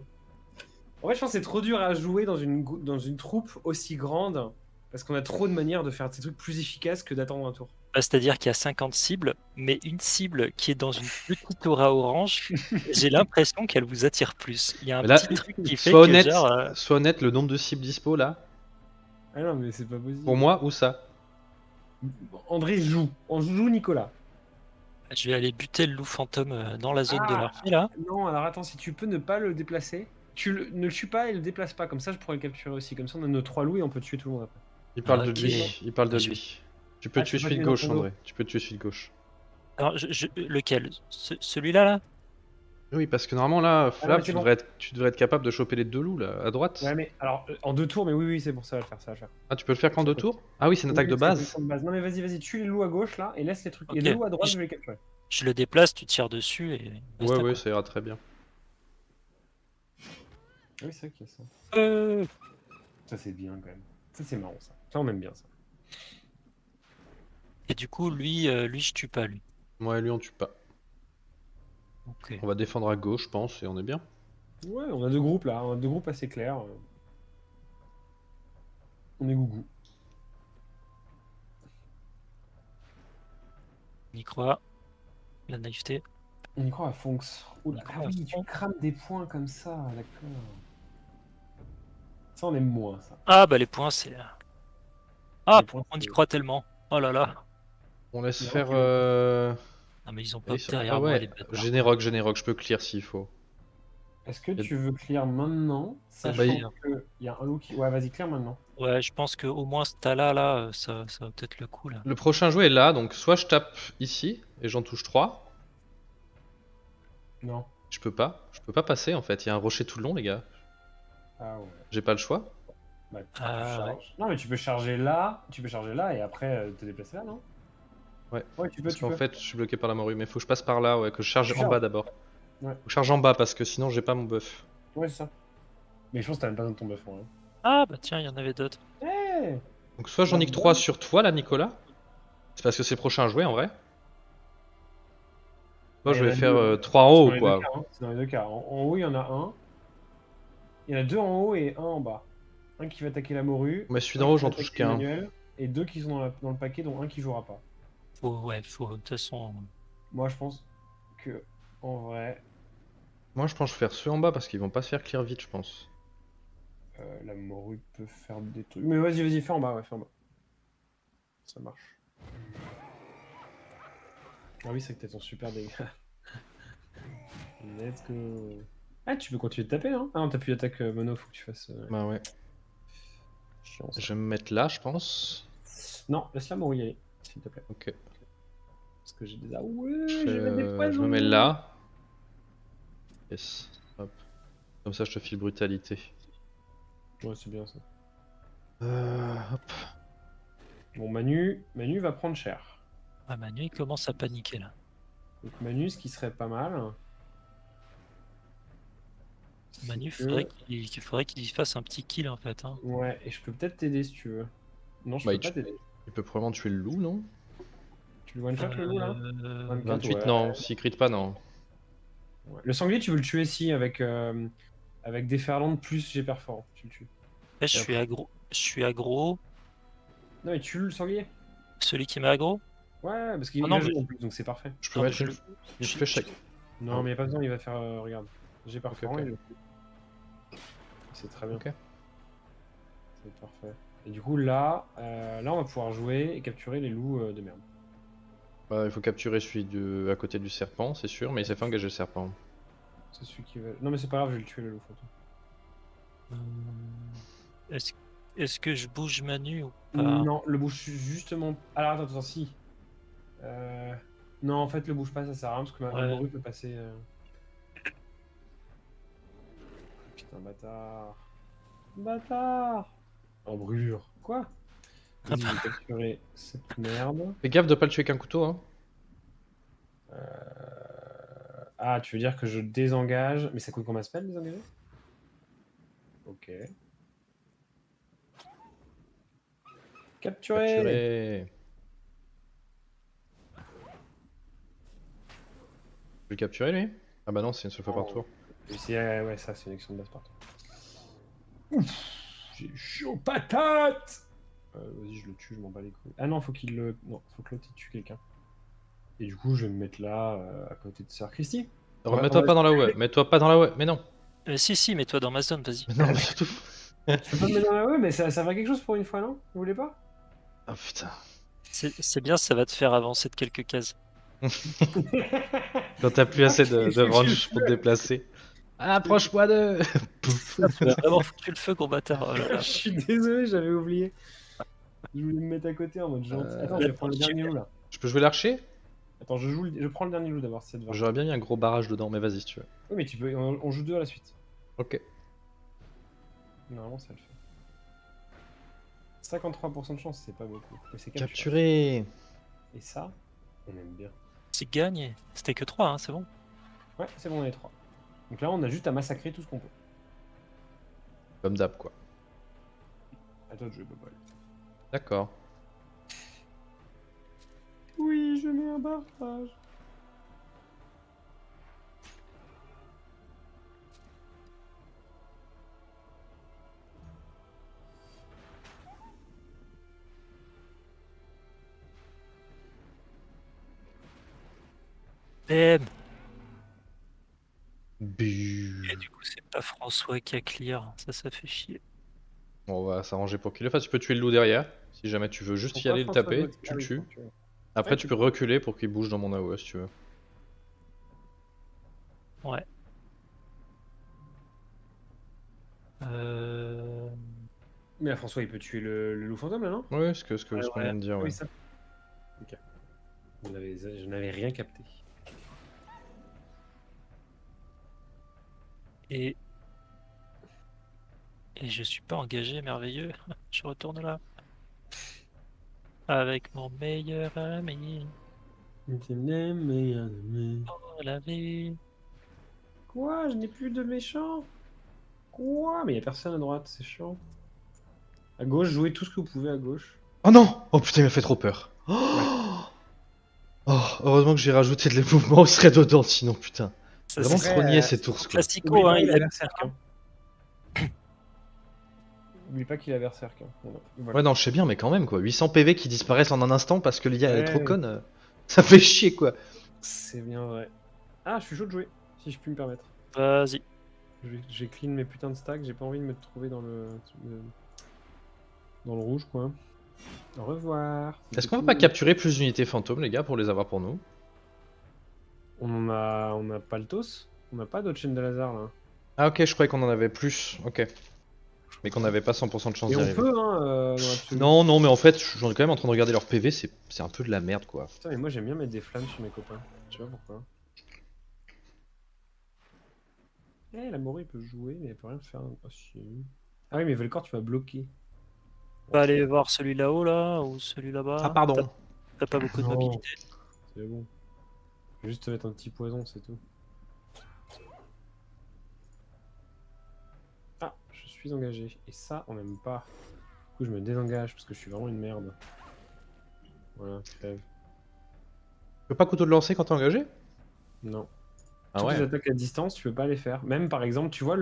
S1: En fait, je pense que c'est trop dur à jouer dans une troupe aussi grande. Parce qu'on a trop de manières de faire des trucs plus efficaces que d'attendre un tour.
S3: Bah, c'est-à-dire qu'il y a 50 cibles, mais une cible qui est dans une petite aura orange, j'ai l'impression qu'elle vous attire plus. Il y a un
S2: Mais là,
S3: petit truc qui fait
S2: sois
S3: que
S2: honnête,
S3: genre,
S2: sois honnête, le nombre de cibles dispo là,
S1: Ah non, mais c'est pas possible.
S2: pour moi, où ça?
S1: André joue. On joue Nicolas.
S3: je vais aller buter le loup fantôme dans la zone de
S1: Ah,
S3: l'archer là.
S1: non, alors attends, si tu peux ne pas le déplacer, ne le tue pas et le déplace pas. Comme ça, je pourrais le capturer aussi. Comme ça, on a nos 3 loups et on peut tuer tout le monde après.
S2: Il parle
S3: Ah,
S2: de
S3: ok.
S2: lui, il parle de
S3: Je vais-
S2: lui. Tu peux
S1: Ah,
S2: tuer
S1: tu peux pas
S2: celui de
S1: tuer dans
S2: gauche,
S1: ton dos.
S2: André. Tu peux tuer celui de gauche.
S3: Alors, lequel? Celui-là là?
S2: Oui, parce que normalement là,
S1: Ah,
S2: Flap,
S1: mais c'est bon.
S2: tu devrais être capable de choper les 2 loups là, à droite.
S1: Ouais, mais alors, en 2 tours, mais oui, oui, c'est bon, ça va le faire, ça va le faire.
S2: Ah, tu peux le faire qu'en 2 tours? Ah oui, c'est une attaque
S1: Oui,
S2: de
S1: c'est la
S2: base.
S1: position de base. Non, mais vas-y, tue les loups à gauche là et laisse les trucs.
S3: Ok.
S1: Et les loups à droite, je vais les capturer.
S3: Je le déplace, tu tires dessus et basta,
S2: Ouais, ouais,
S3: quoi.
S2: ça ira très bien.
S1: Ah oui, c'est vrai qu'il y a ça.
S3: Euh,
S1: Ça, c'est bien quand même. Ça, c'est marrant ça. Ça, on aime bien ça.
S3: Et du coup, lui, je tue pas lui.
S2: Moi et lui, on tue pas.
S3: Ok.
S2: On va défendre à gauche, je pense, et on est bien.
S1: Ouais, on a 2 groupes là. On a 2 groupes assez clairs. On est gougou.
S3: On y croit. La naïveté.
S1: On y croit à Fonks. Oula,
S3: On y
S1: ah
S3: croit à
S1: oui, tu
S3: fond.
S1: crames des points comme ça, d'accord. Ça, on aime moins ça.
S3: Ah bah les points c'est. Ah,
S1: Les points,
S3: on y
S1: c'est-
S3: croit tellement. Oh là là.
S2: On laisse
S1: Non,
S2: faire.
S1: ok.
S3: Non mais ils ont
S2: Ah
S3: pop derrière moi les bâtards.
S2: Générogue, je peux clear s'il faut.
S1: Est-ce que
S2: Y a-
S1: tu veux clear maintenant, sachant
S2: bah,
S1: qu'il y a un loup qui... Ouais, vas-y, clear maintenant.
S3: Ouais, je pense que au moins ce tas-là, là, ça va peut-être le coup là.
S2: Le prochain jouet est là, donc soit je tape ici et j'en touche 3.
S1: Non.
S2: Je peux pas passer en fait. Il y a un rocher tout le long, les gars.
S1: Ah ouais.
S2: J'ai pas le choix.
S1: Bah, tu
S3: Ah,
S1: charges. Non, mais tu peux charger là et après te déplacer là, non?
S2: Ouais.
S1: Ouais, tu peux,
S2: Parce
S1: tu
S2: qu'en
S1: peux.
S2: fait, je suis bloqué par la morue, mais faut que je passe par là, ouais, que je charge
S1: Tu
S2: en
S1: charges.
S2: bas d'abord.
S1: Ouais.
S2: Faut que je charge en bas parce que sinon j'ai pas mon buff.
S1: Ouais, c'est ça. Mais je pense que t'as même pas besoin de ton buff, hein.
S3: Ah bah tiens, il y en avait d'autres.
S1: Eh
S2: Donc soit j'en nique 3 sur toi là, Nicolas. C'est parce que c'est le prochain jouet en vrai. Moi je
S1: il y en
S2: vais
S1: a
S2: faire
S1: deux.
S2: 3 en
S1: C'est
S2: haut
S1: dans les deux
S2: quoi.
S1: cas, hein. C'est dans les deux cas. En haut, il y en a un. Il y en a 2 en haut et un en bas. Un qui va attaquer la morue.
S2: Mais celui
S1: un
S2: d'en haut,
S1: qui va
S2: j'en touche
S1: attaquer
S2: qu'un.
S1: Emmanuel, et 2 qui sont dans le paquet, dont un qui jouera pas.
S3: Ouais, faut. De toute façon.
S1: Moi, je pense que, en vrai,
S2: Moi je pense que je vais faire ceux en bas parce qu'ils vont pas se faire clear vite, je pense.
S1: la morue peut faire des trucs. Mais vas-y, fais en bas, ouais, fais en bas. Ça marche. Ah oui, c'est que t'as ton super dégât. Let's go. Ah, tu peux continuer de taper, hein? Ah non, t'as plus d'attaque mono, faut que tu fasses.
S2: Bah ouais.
S1: Chiant, ça.
S2: Je vais me mettre là, je pense.
S1: Non, laisse la morue y aller, s'il te plaît.
S2: Ok.
S1: Parce que j'ai des. Ah ouais,
S2: Je,
S1: je vais mettre des
S2: je
S1: poisons.
S2: me mets là. Yes. Hop. Comme ça je te file brutalité.
S1: Ouais, c'est bien ça.
S2: Hop.
S1: Bon, Manu va prendre cher.
S3: Ah, Manu il commence à paniquer là.
S1: Donc, Manu, ce qui serait pas mal.
S3: Manu,
S1: c'est que-
S3: faudrait qu'il fasse un petit kill en fait. Hein.
S1: Ouais, et je peux peut-être t'aider si tu veux. Non, je
S2: Bah,
S1: peux pas t'aider.
S2: Il peut probablement tuer le loup, non?
S1: Tu le one-shot le loup là?
S2: 28,
S1: ouais.
S2: non. S'il crit pas, non.
S1: Ouais. Le sanglier, tu veux le tuer si avec déferlante plus j'ai perforant. Tu le tues.
S3: Eh, je suis aggro.
S1: Non, mais tue le sanglier.
S3: Celui qui m'a aggro.
S1: Ouais, parce qu'il
S3: Ah non,
S1: va jouer
S3: mais-
S1: en plus, donc c'est parfait.
S2: Je peux
S3: Non,
S2: mettre
S3: mais
S2: une flèche.
S1: Non,
S2: Ah.
S1: mais y a pas besoin, il va faire. Regarde. J'ai perforant
S2: ok.
S1: et le c'est très bien.
S2: Ok.
S1: C'est parfait. Et du coup, là, on va pouvoir jouer et capturer les loups de merde.
S2: Bah, il faut capturer celui à côté du serpent, c'est sûr, mais il s'est fait engager le serpent.
S1: C'est celui qui va. Non, mais c'est pas grave, je vais le tuer le loup fantôme.
S3: Est-ce que je bouge Manu ou pas?
S1: Non, le bouge justement. Alors attends, si. Non, en fait, le bouge pas, ça sert à rien parce que ma
S3: Ouais.
S1: morue peut passer. Putain, bâtard. Bâtard. En brûlure. Quoi? Vas-y, je vais capturer cette merde.
S2: Fais gaffe de pas le tuer qu'un couteau, hein.
S1: Ah, tu veux dire que je désengage. Mais ça coûte combien de spells désengager? Ok. Capturé.
S2: Capturer. Tu veux le capturer lui? Ah bah non, c'est une seule fois par tour.
S1: Ouais, ça, c'est une action de base partout. J'ai chaud patate. Vas-y, je le tue, je m'en bats les couilles. Ah non, faut qu'il le. Non, faut que l'autre il tue quelqu'un. Et du coup, je vais me mettre là, à côté de Sœur Christy.
S2: Remets-toi pas dans la web, mets-toi pas dans la web, mais non.
S3: Si, mets-toi dans ma zone, vas-y.
S2: Mais non, mais surtout.
S1: Je peux pas me mettre dans la web, mais ça va quelque chose pour une fois, non? Vous voulez pas?
S2: Oh putain.
S3: C'est bien, ça va te faire avancer de quelques cases.
S2: Quand t'as plus assez de range pour te déplacer. Approche-moi de. Pouf.
S3: Tu as vraiment foutu le feu, gros bâtard. Oh là là.
S1: Je suis désolé, j'avais oublié. Je voulais me mettre à côté en mode gentil. Attends, je vais prendre le dernier loup là.
S2: Je peux jouer l'archer?
S1: Attends, je prends le dernier loup d'abord, si ça te va.
S2: J'aurais bien mis un gros barrage dedans, mais vas-y si tu veux.
S1: Oui, mais tu peux, on joue 2 à la suite.
S2: Ok.
S1: Normalement, ça le fait. 53% de chance, c'est pas beaucoup. Mais c'est capturé.
S2: Capturé.
S1: Et ça, on aime bien.
S3: C'est gagné. C'était que 3, hein, c'est bon.
S1: Ouais, c'est bon, on est 3. Donc là, on a juste à massacrer tout ce qu'on peut.
S2: Comme d'hab quoi.
S1: À toi de jouer, Bobol.
S2: D'accord.
S1: Oui, je mets un barrage.
S3: Et
S2: Buh.
S3: du coup, c'est pas François qui a clear. Ça fait chier.
S2: Bon, on va s'arranger pour qu'il le fasse. Tu peux tuer le loup derrière. Si jamais tu veux juste y
S1: Pourquoi
S2: aller le
S1: François
S2: taper,
S1: Gauthier?
S2: tu
S1: Ah
S2: le
S1: oui,
S2: tues.
S1: quand tu veux.
S2: Après,
S1: Ouais,
S2: tu
S1: tu
S2: peux
S1: peux.
S2: reculer pour qu'il bouge dans mon AOE si tu veux.
S3: Ouais.
S1: Mais là, François, il peut tuer le loup fantôme là, non?
S2: Oui, ce qu'on
S3: ouais.
S2: vient de dire,
S1: Ah
S2: ouais.
S1: oui, ça. Ok. Je n'avais rien capté.
S3: Et je suis pas engagé, merveilleux. Je retourne là. Avec mon meilleur ami. Oh la vie.
S1: Quoi? Je n'ai plus de méchants? Quoi? Mais il y a personne à droite, c'est chiant. À gauche, jouez tout ce que vous pouvez à gauche.
S2: Oh non! Oh putain, il m'a fait trop peur. Oh, heureusement que j'ai rajouté de mouvements au thread dedans, sinon putain.
S3: Ça,
S2: Vraiment
S3: c'est
S1: vrai,
S2: trogné cet ours quoi.
S3: classico,
S1: Oublie
S3: hein,
S1: pas, il
S3: il
S1: a
S3: a
S1: berserk. Hein. Oublie pas qu'il a berserk. Hein. Voilà.
S2: Ouais, non, je sais bien, mais quand même quoi. 800 PV qui disparaissent en un instant parce que l'IA elle est trop
S1: Ouais.
S2: conne. Ça fait chier quoi.
S1: C'est bien vrai. Ah, je suis chaud de jouer, si je puis me permettre.
S3: Vas-y.
S1: J'ai clean mes putains de stacks, j'ai pas envie de me trouver dans le rouge quoi. Au revoir.
S2: Est-ce qu'on va pas capturer plus d'unités fantômes, les gars, pour les avoir pour nous?
S1: On a pas le tos? On a pas d'autres chaînes de Lazare là.
S2: Ah, ok, je croyais qu'on en avait plus. Ok. Mais qu'on avait pas 100% de chance
S1: Et
S2: d'y
S1: on
S2: arriver.
S1: peut hein, dans l'absolu.
S2: Non, non, mais en fait, j'en ai quand même en train de regarder leur PV, c'est un peu de la merde quoi.
S1: Putain, mais moi j'aime bien mettre des flammes sur mes copains. Je sais pas pourquoi. Eh, la Mori peut jouer, mais elle peut rien faire. Oh, si. Ah oui, mais Velcor, tu vas bloquer.
S3: On va aller voir celui là-haut là ou celui là-bas.
S2: Ah, pardon.
S3: T'as pas beaucoup de
S1: Non.
S3: mobilité.
S1: C'est bon. Je vais juste te mettre un petit poison, c'est tout. Ah, je suis engagé. Et ça, on n'aime pas. Du coup, je me désengage parce que je suis vraiment une merde. Voilà, crève.
S2: Tu peux pas couteau de lancer quand t'es engagé?
S1: Non.
S2: Ah
S1: Toutes les
S2: ouais.
S1: attaques à distance, tu peux pas les faire. Même par exemple, tu vois,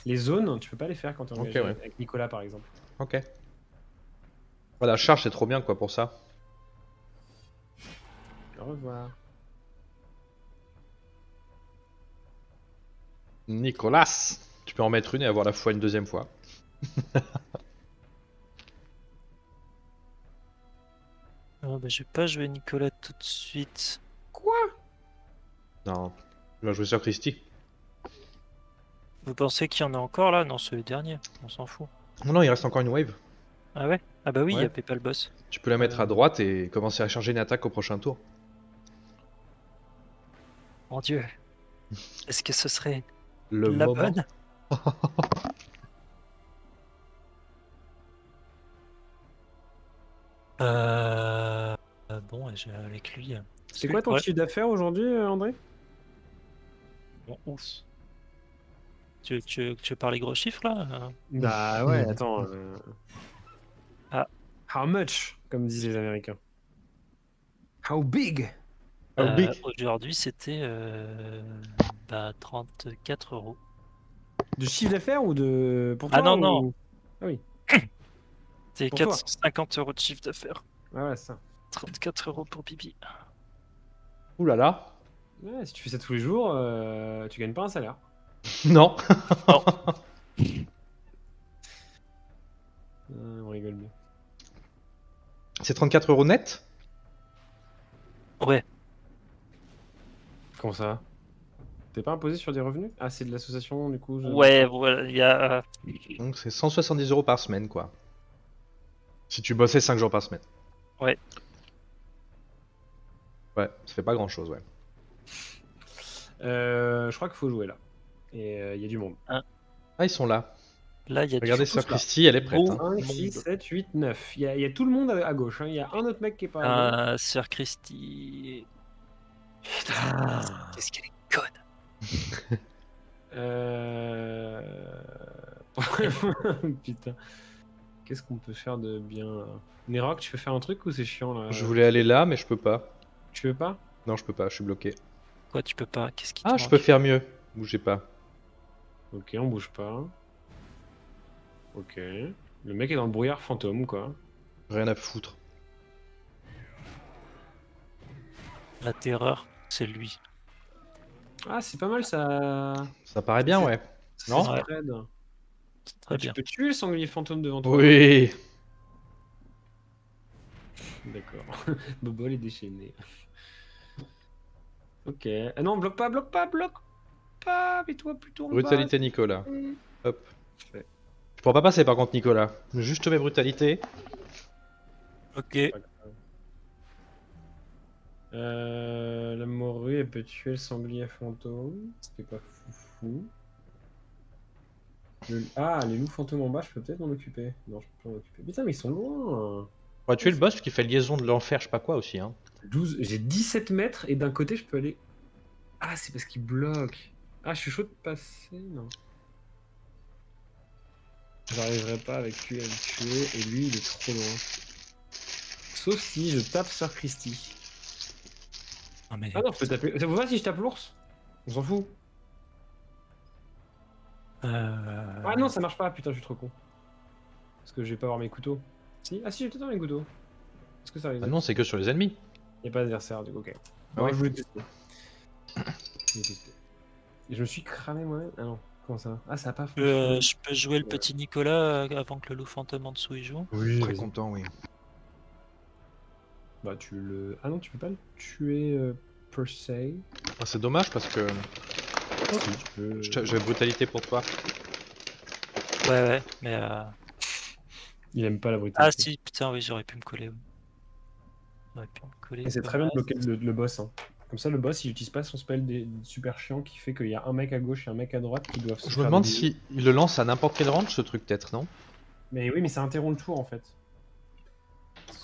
S1: les zones, tu peux pas les faire quand t'es
S2: Ok,
S1: engagé.
S2: ouais.
S1: Avec Nicolas par exemple.
S2: Ok. Voilà, charge c'est trop bien quoi pour ça.
S1: Au revoir.
S2: Nicolas! Tu peux en mettre une et avoir la foi une deuxième fois.
S3: Ah, bah, je vais pas jouer Nicolas tout de suite.
S1: Quoi?
S2: Non. Tu vas jouer sur Christy.
S3: Vous pensez qu'il y en a encore là? Non, c'est le dernier. On s'en fout.
S2: Non, non, il reste encore une wave.
S3: Ah ouais? Ah bah oui, il y a
S2: Ouais.
S3: PayPal Boss.
S2: Tu peux la mettre à droite et commencer à charger une attaque au prochain tour.
S3: Mon dieu. Est-ce que ce serait
S2: Le
S3: la
S2: moment.
S3: bonne? Bon, j'ai avec lui.
S1: C'est quoi ton
S3: Ouais.
S1: chiffre d'affaires aujourd'hui, André?
S3: Bon, ouf. Tu veux parler gros chiffres là?
S1: Bah ouais, attends.
S3: Ah.
S1: How much, comme disent les Américains. How big?
S2: How big?
S3: Aujourd'hui, c'était 34 €.
S1: De chiffre d'affaires ou de. Pour
S3: Ah
S1: toi
S3: non, non.
S1: ou... Ah oui.
S3: C'est
S1: Pour toi.
S3: 450 € de chiffre d'affaires.
S1: Ouais, ça.
S3: 34 € pour Bibi.
S2: Ouh là là.
S1: Ouais, si tu fais ça tous les jours, tu gagnes pas un salaire.
S2: Non.
S3: Non.
S1: On rigole bien.
S2: C'est 34 € net?
S3: Ouais.
S1: Comment ça? T'es pas imposé sur des revenus? Ah, c'est de l'association, du coup.
S3: Ouais, voilà, il y a.
S2: Donc c'est 170 € par semaine, quoi. Si tu bossais 5 jours par semaine.
S3: Ouais.
S2: Ouais, ça fait pas grand chose, ouais.
S1: Je crois qu'il faut jouer là. Et il y a du monde.
S2: Ah, ils sont là.
S3: Là, il y a
S2: Regardez
S3: du
S2: Sœur
S1: tous là.
S2: Christy, elle est prête.
S3: Bon.
S2: Hein.
S1: 5, 6, 7, 8, 9. Il y a tout le monde à gauche. Hein. Il y a un autre mec qui est pas à gauche.
S3: Sœur Christy.
S1: Putain.
S3: Qu'est-ce qu'elle est conne.
S1: Putain. Qu'est-ce qu'on peut faire de bien là? Nerok, tu peux faire un truc ou c'est chiant là?
S2: Je voulais aller là, mais je peux pas.
S1: Tu veux pas?
S2: Non, je peux pas, je suis bloqué.
S3: Quoi, tu peux pas? Qu'est-ce qui te
S2: Ah, je
S3: manque?
S2: peux faire mieux. Bougez pas.
S1: Ok, on bouge pas. Ok. Le mec est dans le brouillard fantôme quoi.
S2: Rien à foutre.
S3: La terreur, c'est lui.
S1: Ah, c'est pas mal ça.
S2: Ça paraît bien, ouais. Non
S1: Ça
S3: Ouais.
S1: spread.
S3: C'est très
S1: Ah, tu
S3: bien.
S1: peux tuer le sanglier fantôme devant toi.
S2: Oui.
S1: D'accord. Bobol est déchaîné. Ok. Ah non, bloque pas, bloque pas, bloque pas. Mets-toi plutôt en bas.
S2: Brutalité Nicolas. Hop.
S1: Ouais.
S2: Tu pourras pas passer par contre, Nicolas. Juste mes brutalités.
S3: Ok.
S1: La morue, elle peut tuer le sanglier fantôme. C'est pas foufou. Ah, les loups fantômes en bas, je peux peut-être m'en occuper. Non, je peux pas m'en occuper. Putain, mais ils sont loin.
S2: On va tuer le boss qui fait liaison de l'enfer, je sais pas quoi aussi. Hein.
S1: 12... J'ai 17 mètres et d'un côté, je peux aller. Ah, c'est parce qu'il bloque. Ah, je suis chaud de passer. Non. J'arriverai pas avec lui à le tuer et lui, il est trop loin. Sauf si je tape Sœur Christy.
S3: Ah, mais...
S1: Ah non, je peux taper. Ça vous va si je tape l'ours? On s'en fout. Ah non, ça marche pas, putain, je suis trop con. Parce que je vais pas avoir mes couteaux. Si? Ah si, j'ai peut-être avoir mes couteaux. Est-ce que ça arrive?
S2: Ah non, c'est que sur les ennemis.
S1: Il n'y a pas d'adversaire, du coup, ok.
S2: Ah
S1: Bon,
S2: ouais.
S1: je voulais tester. Je voulais tester. Et je me suis cramé moi-même. Ah non, comment ça? Ah, ça a pas fonctionné.
S3: je peux jouer le petit Nicolas avant que le loup fantôme en dessous y joue.
S1: Oui,
S2: Très
S1: vas-y.
S2: content, oui.
S1: Bah, tu le. Ah non, tu peux pas le tuer per se.
S2: Ah, c'est dommage parce que
S1: Si, tu peux.
S2: j'ai brutalité pour toi.
S3: Ouais, mais...
S1: Il aime pas la
S3: Ah
S1: brutalité.
S3: si, putain, oui, j'aurais pu me coller. J'aurais pu me coller.
S1: Et c'est très bien de bloquer le boss. Hein. Comme ça, le boss, il utilise pas son spell super chiant qui fait qu'il y a un mec à gauche et un mec à droite qui doivent se
S2: Je
S1: faire
S2: me demande
S1: des bisous.
S2: si il le lance à n'importe quel range ce truc peut-être, non?
S1: Mais oui, mais ça interrompt le tour en fait.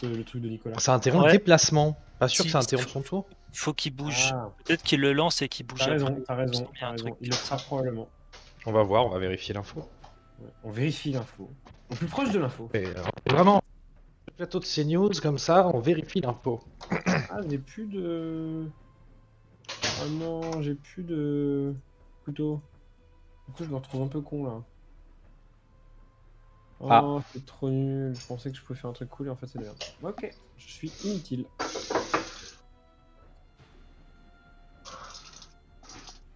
S1: Le truc de Nicolas.
S2: Ça interrompt
S3: Ouais.
S2: le déplacement. Pas sûr
S3: Si,
S2: que ça interrompt son tour.
S3: Faut qu'il bouge.
S1: Ah,
S3: Peut-être qu'il le lance et qu'il bouge
S1: t'as raison,
S3: après.
S1: t'as raison,
S3: Il y a un truc
S1: Il le fera probablement.
S2: On va voir, on va vérifier l'info.
S1: Ouais, on vérifie l'info. Au plus proche de l'info.
S2: Et, vraiment, le plateau de CNews comme ça, on vérifie l'info.
S1: Ah, j'ai plus de. Ah non, j'ai plus de couteau. Du coup, je me retrouve un peu con là. Oh,
S2: Ah.
S1: c'est trop nul. Je pensais que je pouvais faire un truc cool et en fait, c'est de la merde. Ok, je suis inutile.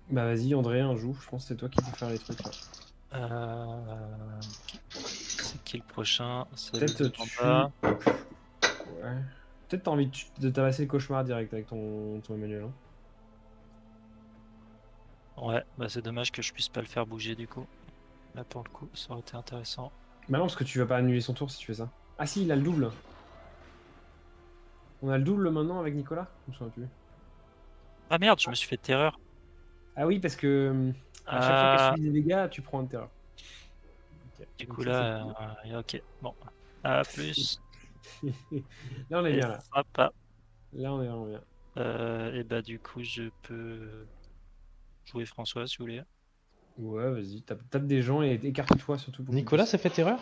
S1: Bah, vas-y, André, un joue. Je pense que c'est toi qui peux faire les trucs là.
S3: C'est qui le prochain? C'est
S1: Peut-être
S3: le
S1: tu.
S3: en bas.
S1: Ouais. Peut-être t'as envie de tabasser le cauchemar direct avec ton Emmanuel. Hein.
S3: Ouais, bah c'est dommage que je puisse pas le faire bouger du coup. Là pour le coup, ça aurait été intéressant.
S1: Bah non, parce que tu vas pas annuler son tour si tu fais ça. Ah si, il a le double. On a le double maintenant avec Nicolas? Je me souviens plus.
S3: Ah merde, je me suis fait terreur.
S1: Ah oui, parce que à chaque fois
S3: Ah,
S1: qu'elle subit des dégâts, tu prends un terreur. Ok.
S3: du
S1: Donc
S3: coup
S1: ça,
S3: là, ok, bon. À plus.
S1: c'est cool. Là, on est
S3: Et
S1: bien là.
S3: sympa.
S1: Là, on est vraiment bien.
S3: Et bah du coup, je peux jouer François si vous voulez.
S1: Ouais, vas-y, tape des gens et écarte-toi surtout. Pour qu'ils
S2: Nicolas
S1: puissent-
S2: s'est fait erreur?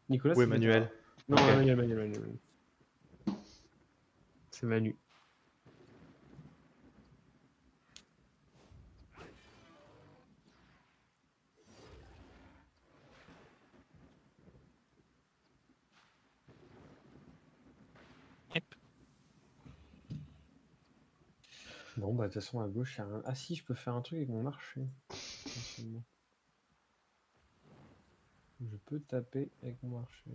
S1: Nicolas,
S2: Ou
S1: c'est
S2: Emmanuel?
S1: fait- Non,
S2: Ok.
S1: Emmanuel. C'est Manu. Bon, bah, de toute façon, à gauche, il y a rien. Ah, si, je peux faire un truc avec mon marché. Potentiellement. Je peux taper avec mon marché.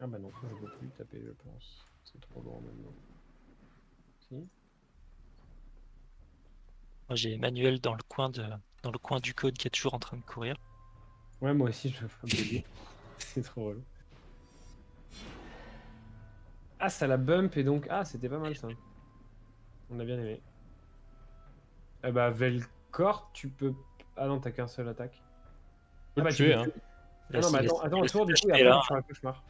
S1: Ah, bah non, je peux plus taper, je pense. C'est trop lourd maintenant. Si.
S3: Moi, j'ai Emmanuel dans le coin du code qui est toujours en train de courir.
S1: Ouais, moi aussi, je vais pas bugger. C'est trop drôle. Ah, ça la bump et donc. Ah, c'était pas mal ça. On a bien aimé. Ah bah, Velcor, tu peux. Ah non, t'as qu'un seul attaque.
S2: Tu
S1: Ah
S2: peux
S1: bah,
S2: le
S1: tu
S2: tuer,
S1: peux
S2: hein.
S1: tuer. Ah non, mais attends,
S3: laisse
S1: tour du coup, et
S3: HP,
S1: après,
S3: là.
S1: tu feras un cauchemar.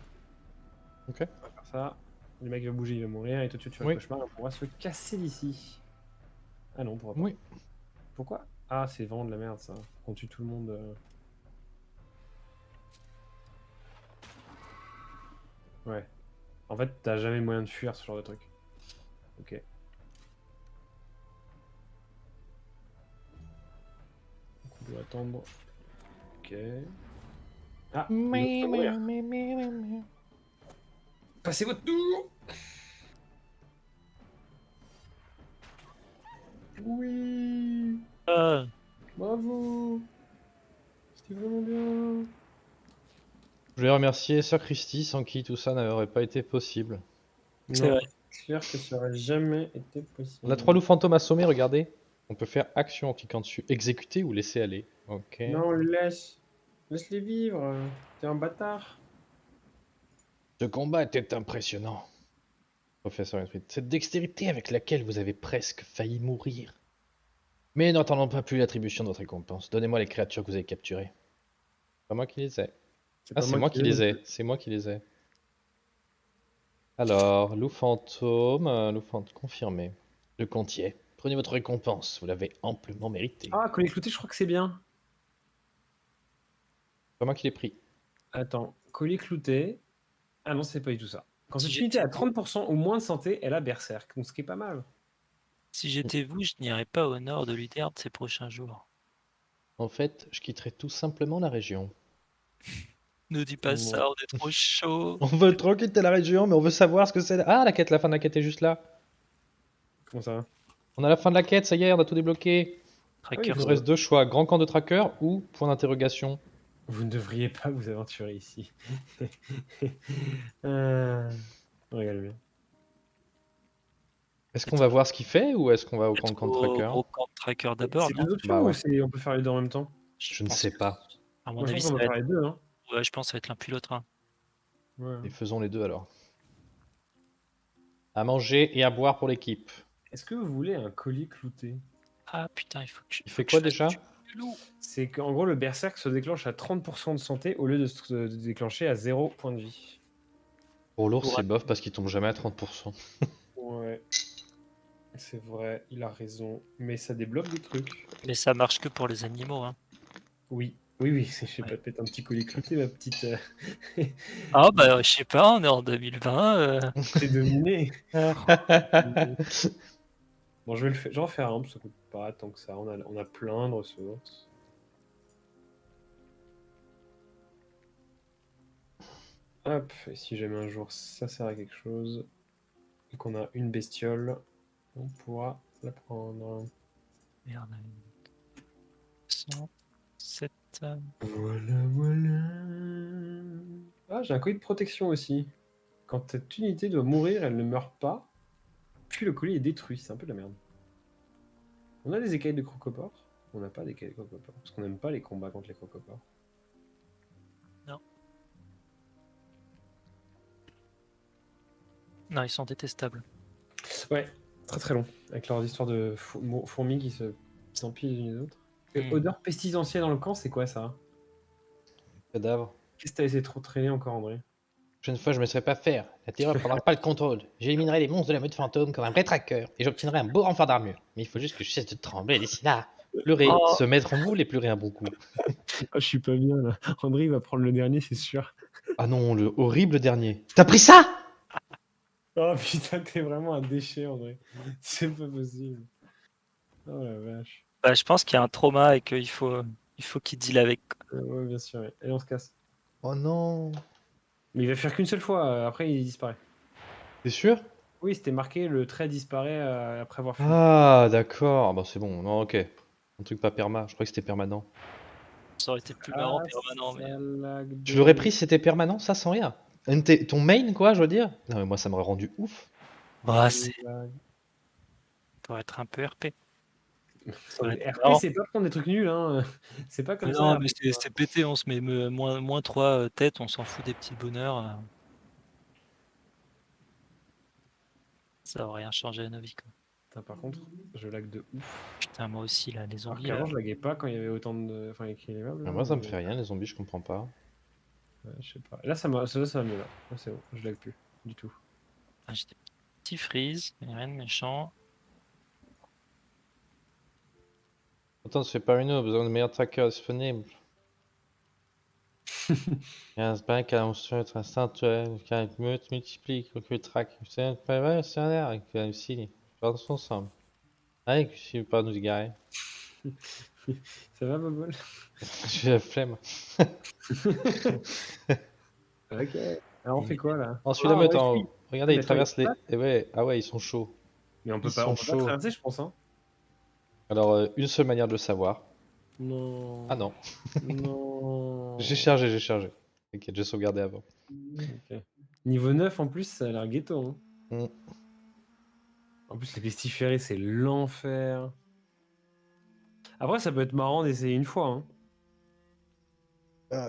S2: Ok.
S1: On va faire ça. Le mec va bouger, il va mourir, et tout de suite, tu feras
S2: Oui.
S1: un cauchemar, et on pourra se casser d'ici. Ah non, on pourra pas.
S2: Oui.
S1: Pourquoi? Ah, c'est vraiment de la merde ça. Qu'on tue tout le monde. Ouais. En fait, t'as jamais moyen de fuir ce genre de truc. Ok. Donc on doit attendre. Ok. Ah, l'autre va mourir. Passez votre tour. Oui.
S3: Ah,
S1: Bravo. C'était vraiment bien.
S2: Je voulais remercier Sir Christy, sans qui tout ça n'aurait pas été possible.
S3: c'est
S1: Non,
S3: vrai.
S1: c'est clair que ça aurait jamais été possible.
S2: On a 3 loups fantômes assommés, regardez. On peut faire action en cliquant dessus. Exécuter ou laisser aller. Ok.
S1: Non, laisse. Laisse-les vivre. T'es un bâtard.
S4: Ce combat était impressionnant.
S2: Professeur Entwistle.
S4: Cette dextérité avec laquelle vous avez presque failli mourir. Mais n'entendons pas plus l'attribution de votre récompense. Donnez-moi les créatures que vous avez capturées.
S2: Pas moi qui les ai.
S1: C'est
S2: Ah,
S1: pas
S2: c'est moi qui
S1: l'ai
S2: les
S1: non
S2: ai.
S1: plus.
S2: C'est moi qui les ai. Alors, loup fantôme, confirmé.
S4: Le compte y est. Prenez votre récompense, vous l'avez amplement mérité.
S1: Ah, coller clouté, je crois que c'est bien.
S2: Pas moi qui l'ai pris.
S1: Attends, collier clouté. Ah non, c'est pas du tout ça. Quand
S3: Si
S1: cette unité a
S3: j'étais vous,
S1: 30% ou moins de santé, elle a berserk. Donc ce qui est pas mal.
S3: si j'étais vous, je n'irais pas au nord de l'Uterne ces prochains jours.
S2: En fait, je quitterai tout simplement la région.
S3: Ne dis pas
S1: Ouais.
S3: ça, on est trop chaud.
S2: On veut trop quitter la région, mais on veut savoir ce que c'est. Ah, la quête, la fin de la quête est juste là.
S1: Comment ça va?
S2: On a la fin de la quête, ça y est, on a tout débloqué.
S1: oui,
S3: Tracker,
S2: Il nous reste 2 choix, grand camp de tracker ou point d'interrogation.
S1: Vous ne devriez pas vous aventurer ici. Regardez bien.
S2: Est-ce qu'on va voir ce qu'il fait ou est-ce qu'on va au grand camp de
S3: au
S2: tracker?
S3: gros camp de tracker d'abord,
S1: C'est
S3: non?
S1: deux options
S2: Bah ouais.
S1: ou on peut faire les deux en même temps?
S2: Je ne
S3: pense
S2: sais
S3: que-
S2: pas.
S3: À mon
S1: Moi, je
S3: avis,
S1: pense
S3: ça
S1: qu'on va
S3: va
S1: faire
S3: être...
S1: les deux. Hein.
S3: Ouais, je pense que ça va être l'un puis l'autre. Hein.
S1: Ouais.
S2: Et faisons les deux alors. À manger et à boire pour l'équipe.
S1: Est-ce que vous voulez un collier clouté?
S3: Ah putain, il faut que
S2: Il fait quoi déjà?
S1: C'est qu'en gros, le berserk se déclenche à 30% de santé au lieu de se déclencher à 0 point de vie.
S2: Pour l'ours,
S3: Pour
S2: c'est
S3: un-
S2: bof parce qu'il tombe jamais à 30%.
S1: Ouais. C'est vrai, il a raison. Mais ça débloque des trucs.
S3: Mais ça marche que pour les animaux. Hein.
S1: Oui, oui, je sais pas,
S3: Ouais.
S1: peut-être un petit collier clouté, ma petite.
S3: Ah bah je sais pas, on est en 2020.
S1: T'es dominé. Bon, je vais le faire. J'en faire un, parce que ça coûte pas tant que ça. On a plein de ressources. Hop, et si jamais un jour ça sert à quelque chose, et qu'on a une bestiole, on pourra la prendre.
S3: Merde. 107.
S1: Voilà. Ah, j'ai un collier de protection aussi. Quand cette unité doit mourir, elle ne meurt pas. Puis le collier est détruit, c'est un peu de la merde. On a des écailles de crocopore. On n'a pas d'écailles de crocopore. Parce qu'on n'aime pas les combats contre les crocopores.
S3: Non, ils sont détestables.
S1: Ouais, très très long. Avec leurs histoires de fourmis qui s'empilent les unes les autres. Et odeur pestilentielle dans le camp, c'est quoi ça?
S2: Cadavre.
S1: Qu'est-ce que t'as essayé de trop traîner encore, André?
S4: La prochaine fois, je ne me laisserai pas faire. La terreur ne prendra pas le contrôle. J'éliminerai les monstres de la meute fantôme comme un vrai tracker et j'obtiendrai un beau renfort d'armure. Mais il faut juste que je cesse de trembler d'ici là.
S2: Pleurer,
S3: Oh.
S2: se mettre en boule et pleurer un bon coup.
S1: Ah, je suis pas bien là. André il va prendre le dernier, c'est sûr.
S2: Ah non, le horrible dernier. T'as pris ça?
S1: Oh putain, t'es vraiment un déchet, André. C'est pas possible. Oh la vache.
S3: Bah, je pense qu'il y a un trauma et qu'il faut qu'il deal avec.
S1: Ouais, bien sûr. Ouais. Allez, on se casse.
S2: Oh non.
S1: Mais il va faire qu'une seule fois, après il disparaît.
S2: T'es sûr?
S1: Oui, c'était marqué le trait disparaît après avoir fui.
S2: Ah, d'accord. Bah, c'est bon. Non, ok. Un truc pas perma. Je croyais que c'était permanent.
S3: Ça aurait été plus marrant permanent, mais.
S2: Tu l'aurais pris si c'était permanent, ça, sans rien. Ton main, quoi, je veux dire. Non, mais moi, ça m'aurait rendu ouf.
S3: Bah, c'est pour être un peu RP. Ça aurait été
S1: RP,
S3: marrant.
S1: c'est pas prendre des trucs nuls, hein. C'est pas comme
S3: Mais
S1: ça.
S3: non,
S1: RP,
S3: mais
S1: tu vois.
S3: c'est pété, on se met moins 3 têtes, on s'en fout des petits bonheurs. Ça aurait rien changé à nos vies, quoi.
S1: Putain, par contre, je lag de ouf.
S3: Putain, moi aussi, là, les
S1: Alors
S3: zombies.
S1: qu'avant, je laguais pas quand il y avait autant de. Enfin, avec les meubles.
S2: Mais
S1: Là,
S2: moi, ça me
S1: mais-
S2: fait rien, les zombies, je comprends pas.
S1: Ouais, je sais pas. Là, ça va mieux. Là, c'est bon. Je lag plus. Du tout.
S3: Ah, j'ai des petits freeze, mais rien de méchant.
S2: Attends, c'est pas une besoin de meilleurs trackers disponibles. Il y a un spike qui a un instantané, qui a une multiplie, que track. C'est pas vrai, c'est un air, qui a aussi. Pas ensemble. Allez, je suis pas nous gars.
S1: Ça va, Bobol?
S2: J'ai la flemme.
S1: Ok. Alors, on fait quoi là?
S2: On suit
S1: Ah,
S2: la
S1: on
S2: meute
S1: va
S2: en
S1: suivre.
S2: haut. Regardez,
S1: Mais
S2: ils
S1: attends,
S2: traversent les. Eh ouais, ah ouais, ils sont chauds.
S1: Mais
S2: Ils
S1: on
S2: sont
S1: peut pas
S2: chauds.
S1: traverser, je pense. Hein.
S2: Alors, une seule manière de le savoir.
S1: Non.
S2: Ah non,
S1: Non.
S2: j'ai chargé, j'ai chargé. T'inquiète, j'ai sauvegardé avant.
S1: Ok. Niveau 9 en plus, ça a l'air ghetto. Hein.
S2: Mm.
S1: En plus, les pestiférés, c'est l'enfer. Après, ça peut être marrant d'essayer une fois. Hein.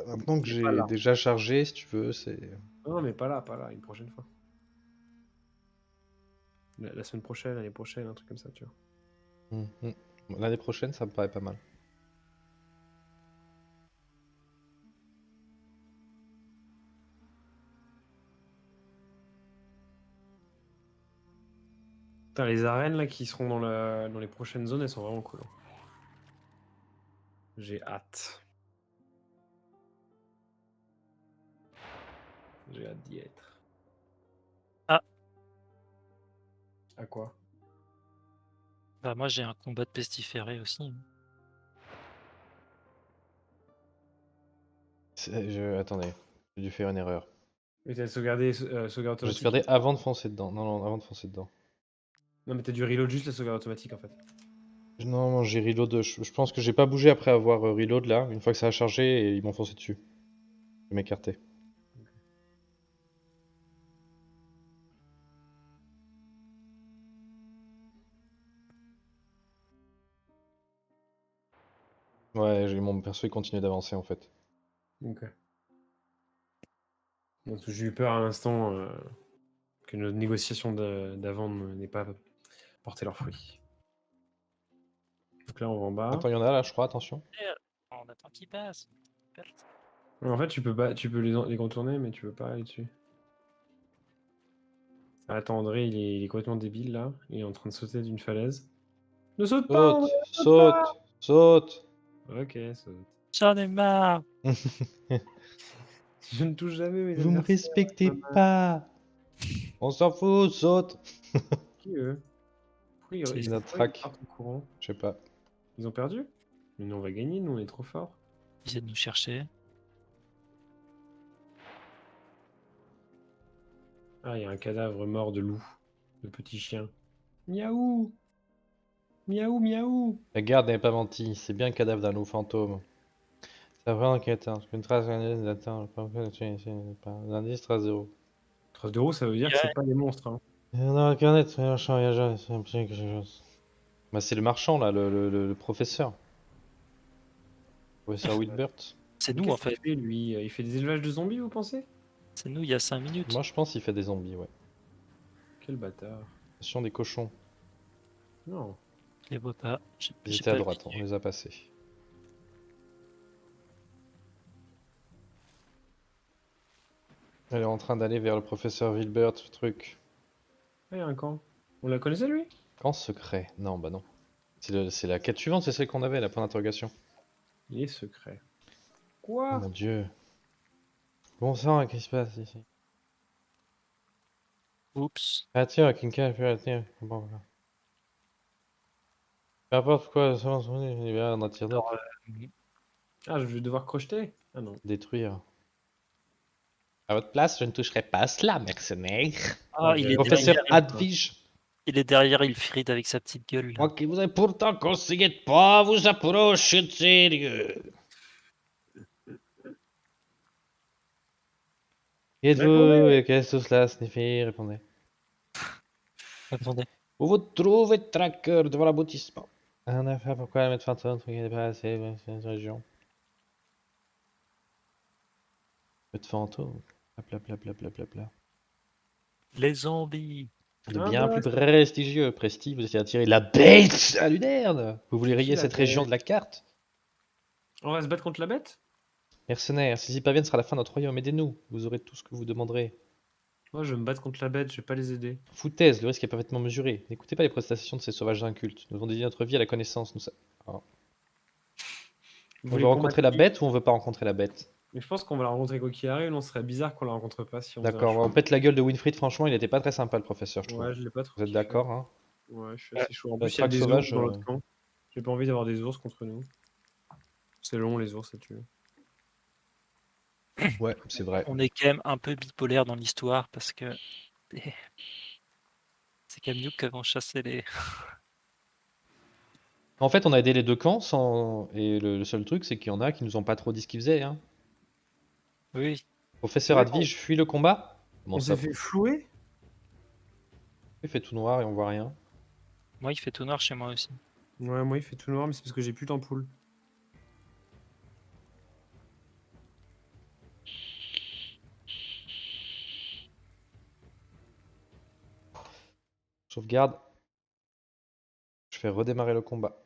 S2: Maintenant que
S1: Mais pas
S2: j'ai
S1: là.
S2: déjà chargé, si tu veux, c'est.
S1: Non, mais pas là, une prochaine fois. La semaine prochaine, l'année prochaine, un truc comme ça, tu vois.
S2: Mm. L'année prochaine, ça me paraît pas mal.
S1: Putain, les arènes là qui seront dans les prochaines zones, elles sont vraiment cool. Hein. J'ai hâte. J'ai hâte d'y être.
S3: Ah.
S1: À quoi?
S3: Bah, moi, j'ai un combat de pestiféré aussi.
S2: Attendez, j'ai dû faire une erreur.
S1: Mais t'as sauvegardé sauvegarde
S2: Je
S1: automatique.
S2: sauvegardais avant de foncer dedans. Non, non, avant de foncer dedans.
S1: Non, mais t'as dû reload juste la sauvegarde automatique en fait.
S2: Non, non, j'ai reload. Je pense que j'ai pas bougé après avoir reload là. Une fois que ça a chargé, et ils m'ont foncé dessus. Je vais m'écarter. Ouais, mon perso il continue d'avancer en fait.
S1: Ok. Donc j'ai eu peur à l'instant que nos négociations d'avant n'aient pas porté leurs fruits. Donc là, on va en bas.
S2: Attends, il y en a là, je crois, attention.
S3: On attend qu'il passe.
S1: En fait, tu peux les contourner, mais tu peux pas aller dessus. Attends, André, il est complètement débile là. Il est en train de sauter d'une falaise. Ne saute pas, André,
S2: Saute,
S1: ne saute pas.
S2: saute.
S1: Ok, saute.
S3: J'en ai marre.
S1: Je ne touche jamais mes
S2: Vous me
S1: adversaires.
S2: respectez pas. On s'en fout, saute.
S1: Qui eux? Pourquoi
S3: C'est
S1: pourquoi
S2: notre
S1: ils
S2: track.
S1: partent en courant?
S2: Je sais pas.
S1: Ils ont perdu? Mais nous, on va gagner, nous, on est trop forts.
S3: Ils viennent nous chercher.
S1: Ah, il y a un cadavre mort de loup, de petit chien. Miaou! Miaou, miaou!
S2: La garde n'avait pas menti, c'est bien le cadavre d'un loup fantôme. C'est vrai enquêteur. Une trace d'attente, l'indice trace 0.
S1: Trace de roue, ça veut dire que c'est pas des monstres. Hein.
S2: Dans la canette, c'est quelque chose. Bah, c'est le marchand là, le professeur. Professeur Wilbert.
S3: C'est
S1: Mais
S3: nous, en
S1: qu'est-ce qu'il
S3: fait.
S1: fait, lui? Il fait des élevages de zombies, vous pensez?
S3: C'est nous, il y a 5 minutes.
S2: Moi je pense qu'il fait des zombies, ouais.
S1: Quel bâtard.
S2: Attention des cochons.
S1: Non.
S3: Je les vois pas.
S2: Ils
S3: J'ai
S2: étaient à
S3: pas
S2: droite,
S3: vu.
S2: on les a passés. Elle est en train d'aller vers le professeur Wilbert, ce truc.
S1: Ah, il y a un camp. On la connaissait, lui?
S2: Camp secret. Non, bah non. C'est la quête suivante, c'est celle qu'on avait, la point d'interrogation.
S1: Il est secret.
S2: Oh
S1: Quoi?
S2: mon dieu. Bon sang, qu'est-ce qui se passe ici?
S3: Oups.
S2: Ah tiens, Kinka, je attire. Bon, voilà. Peu importe quoi, on attire d'autres.
S1: Ah, je vais devoir crocheter? Ah non.
S2: Détruire. À votre place, je ne toucherai pas à cela, mercenaire.
S3: Ah, il est
S2: Professeur
S3: derrière,
S2: Advige.
S3: il est derrière, il frite avec sa petite gueule. Là.
S4: Moi qui vous ai pourtant conseillé de pas vous approcher de ces lieux.
S2: Qui êtes-vous
S1: Répondez.
S2: et qu'est-ce que tout cela signifie? Répondez.
S3: Attendez.
S4: Vous vous trouvez tracker devant l'aboutissement.
S2: Un affaire, pourquoi la mettre fantôme? Faut qu'il n'y ait pas assez dans cette région. Peu de fantômes. Bla.
S3: Les zombies.
S2: De
S1: Ah
S2: bien
S1: bah,
S2: plus prestigieux. Presti, vous étiez attiré la bête à Lunerne. Vous voulez rayer
S1: la
S2: cette région
S1: bête?
S2: de la carte?
S1: On va se battre contre la bête?
S2: Mercenaires, si Zipavienne sera la fin de notre royaume, aidez-nous. Vous aurez tout ce que vous demanderez.
S1: Moi, je vais me battre contre la bête, je vais pas les aider.
S2: Foutaise, le risque est parfaitement mesuré. N'écoutez pas les protestations de ces sauvages incultes. Nous avons dédié notre vie à la connaissance.
S1: Vous
S2: On
S1: voulez
S2: veut rencontrer la
S1: combattre qui?
S2: bête ou on veut pas rencontrer la bête?
S1: Mais je pense qu'on va la rencontrer quoi qu'il arrive, non, ce serait bizarre qu'on la rencontre pas si on faisait un
S2: D'accord,
S1: choix.
S2: on pète la gueule de Winfried, franchement, il était pas très sympa le professeur, je trouve.
S1: Ouais, je l'ai pas trop
S2: Vous êtes
S1: kiffé.
S2: d'accord, hein?
S1: Ouais, je suis assez chaud. En
S2: Le
S1: plus, il y a
S2: track
S1: des
S2: sauvage,
S1: ours dans l'autre camp. J'ai pas envie d'avoir des ours contre nous. C'est long, les ours, ça tue.
S2: Ouais, c'est vrai.
S3: On est quand même un peu bipolaire dans l'histoire parce que c'est quand même nous qui avons chassé les.
S2: En fait, on a aidé les deux camps sans... et le seul truc, c'est qu'il y en a qui nous ont pas trop dit ce qu'ils faisaient, hein.
S3: Oui.
S2: Professeur
S1: Ouais,
S2: Advige fuit le combat? Comment
S1: On
S2: ça?
S1: s'est fait flouer?
S2: Il fait tout noir et on voit rien.
S3: Moi, il fait tout noir chez moi aussi.
S1: Ouais, moi, il fait tout noir, mais c'est parce que j'ai plus d'ampoule.
S2: Sauvegarde. Je fais redémarrer le combat.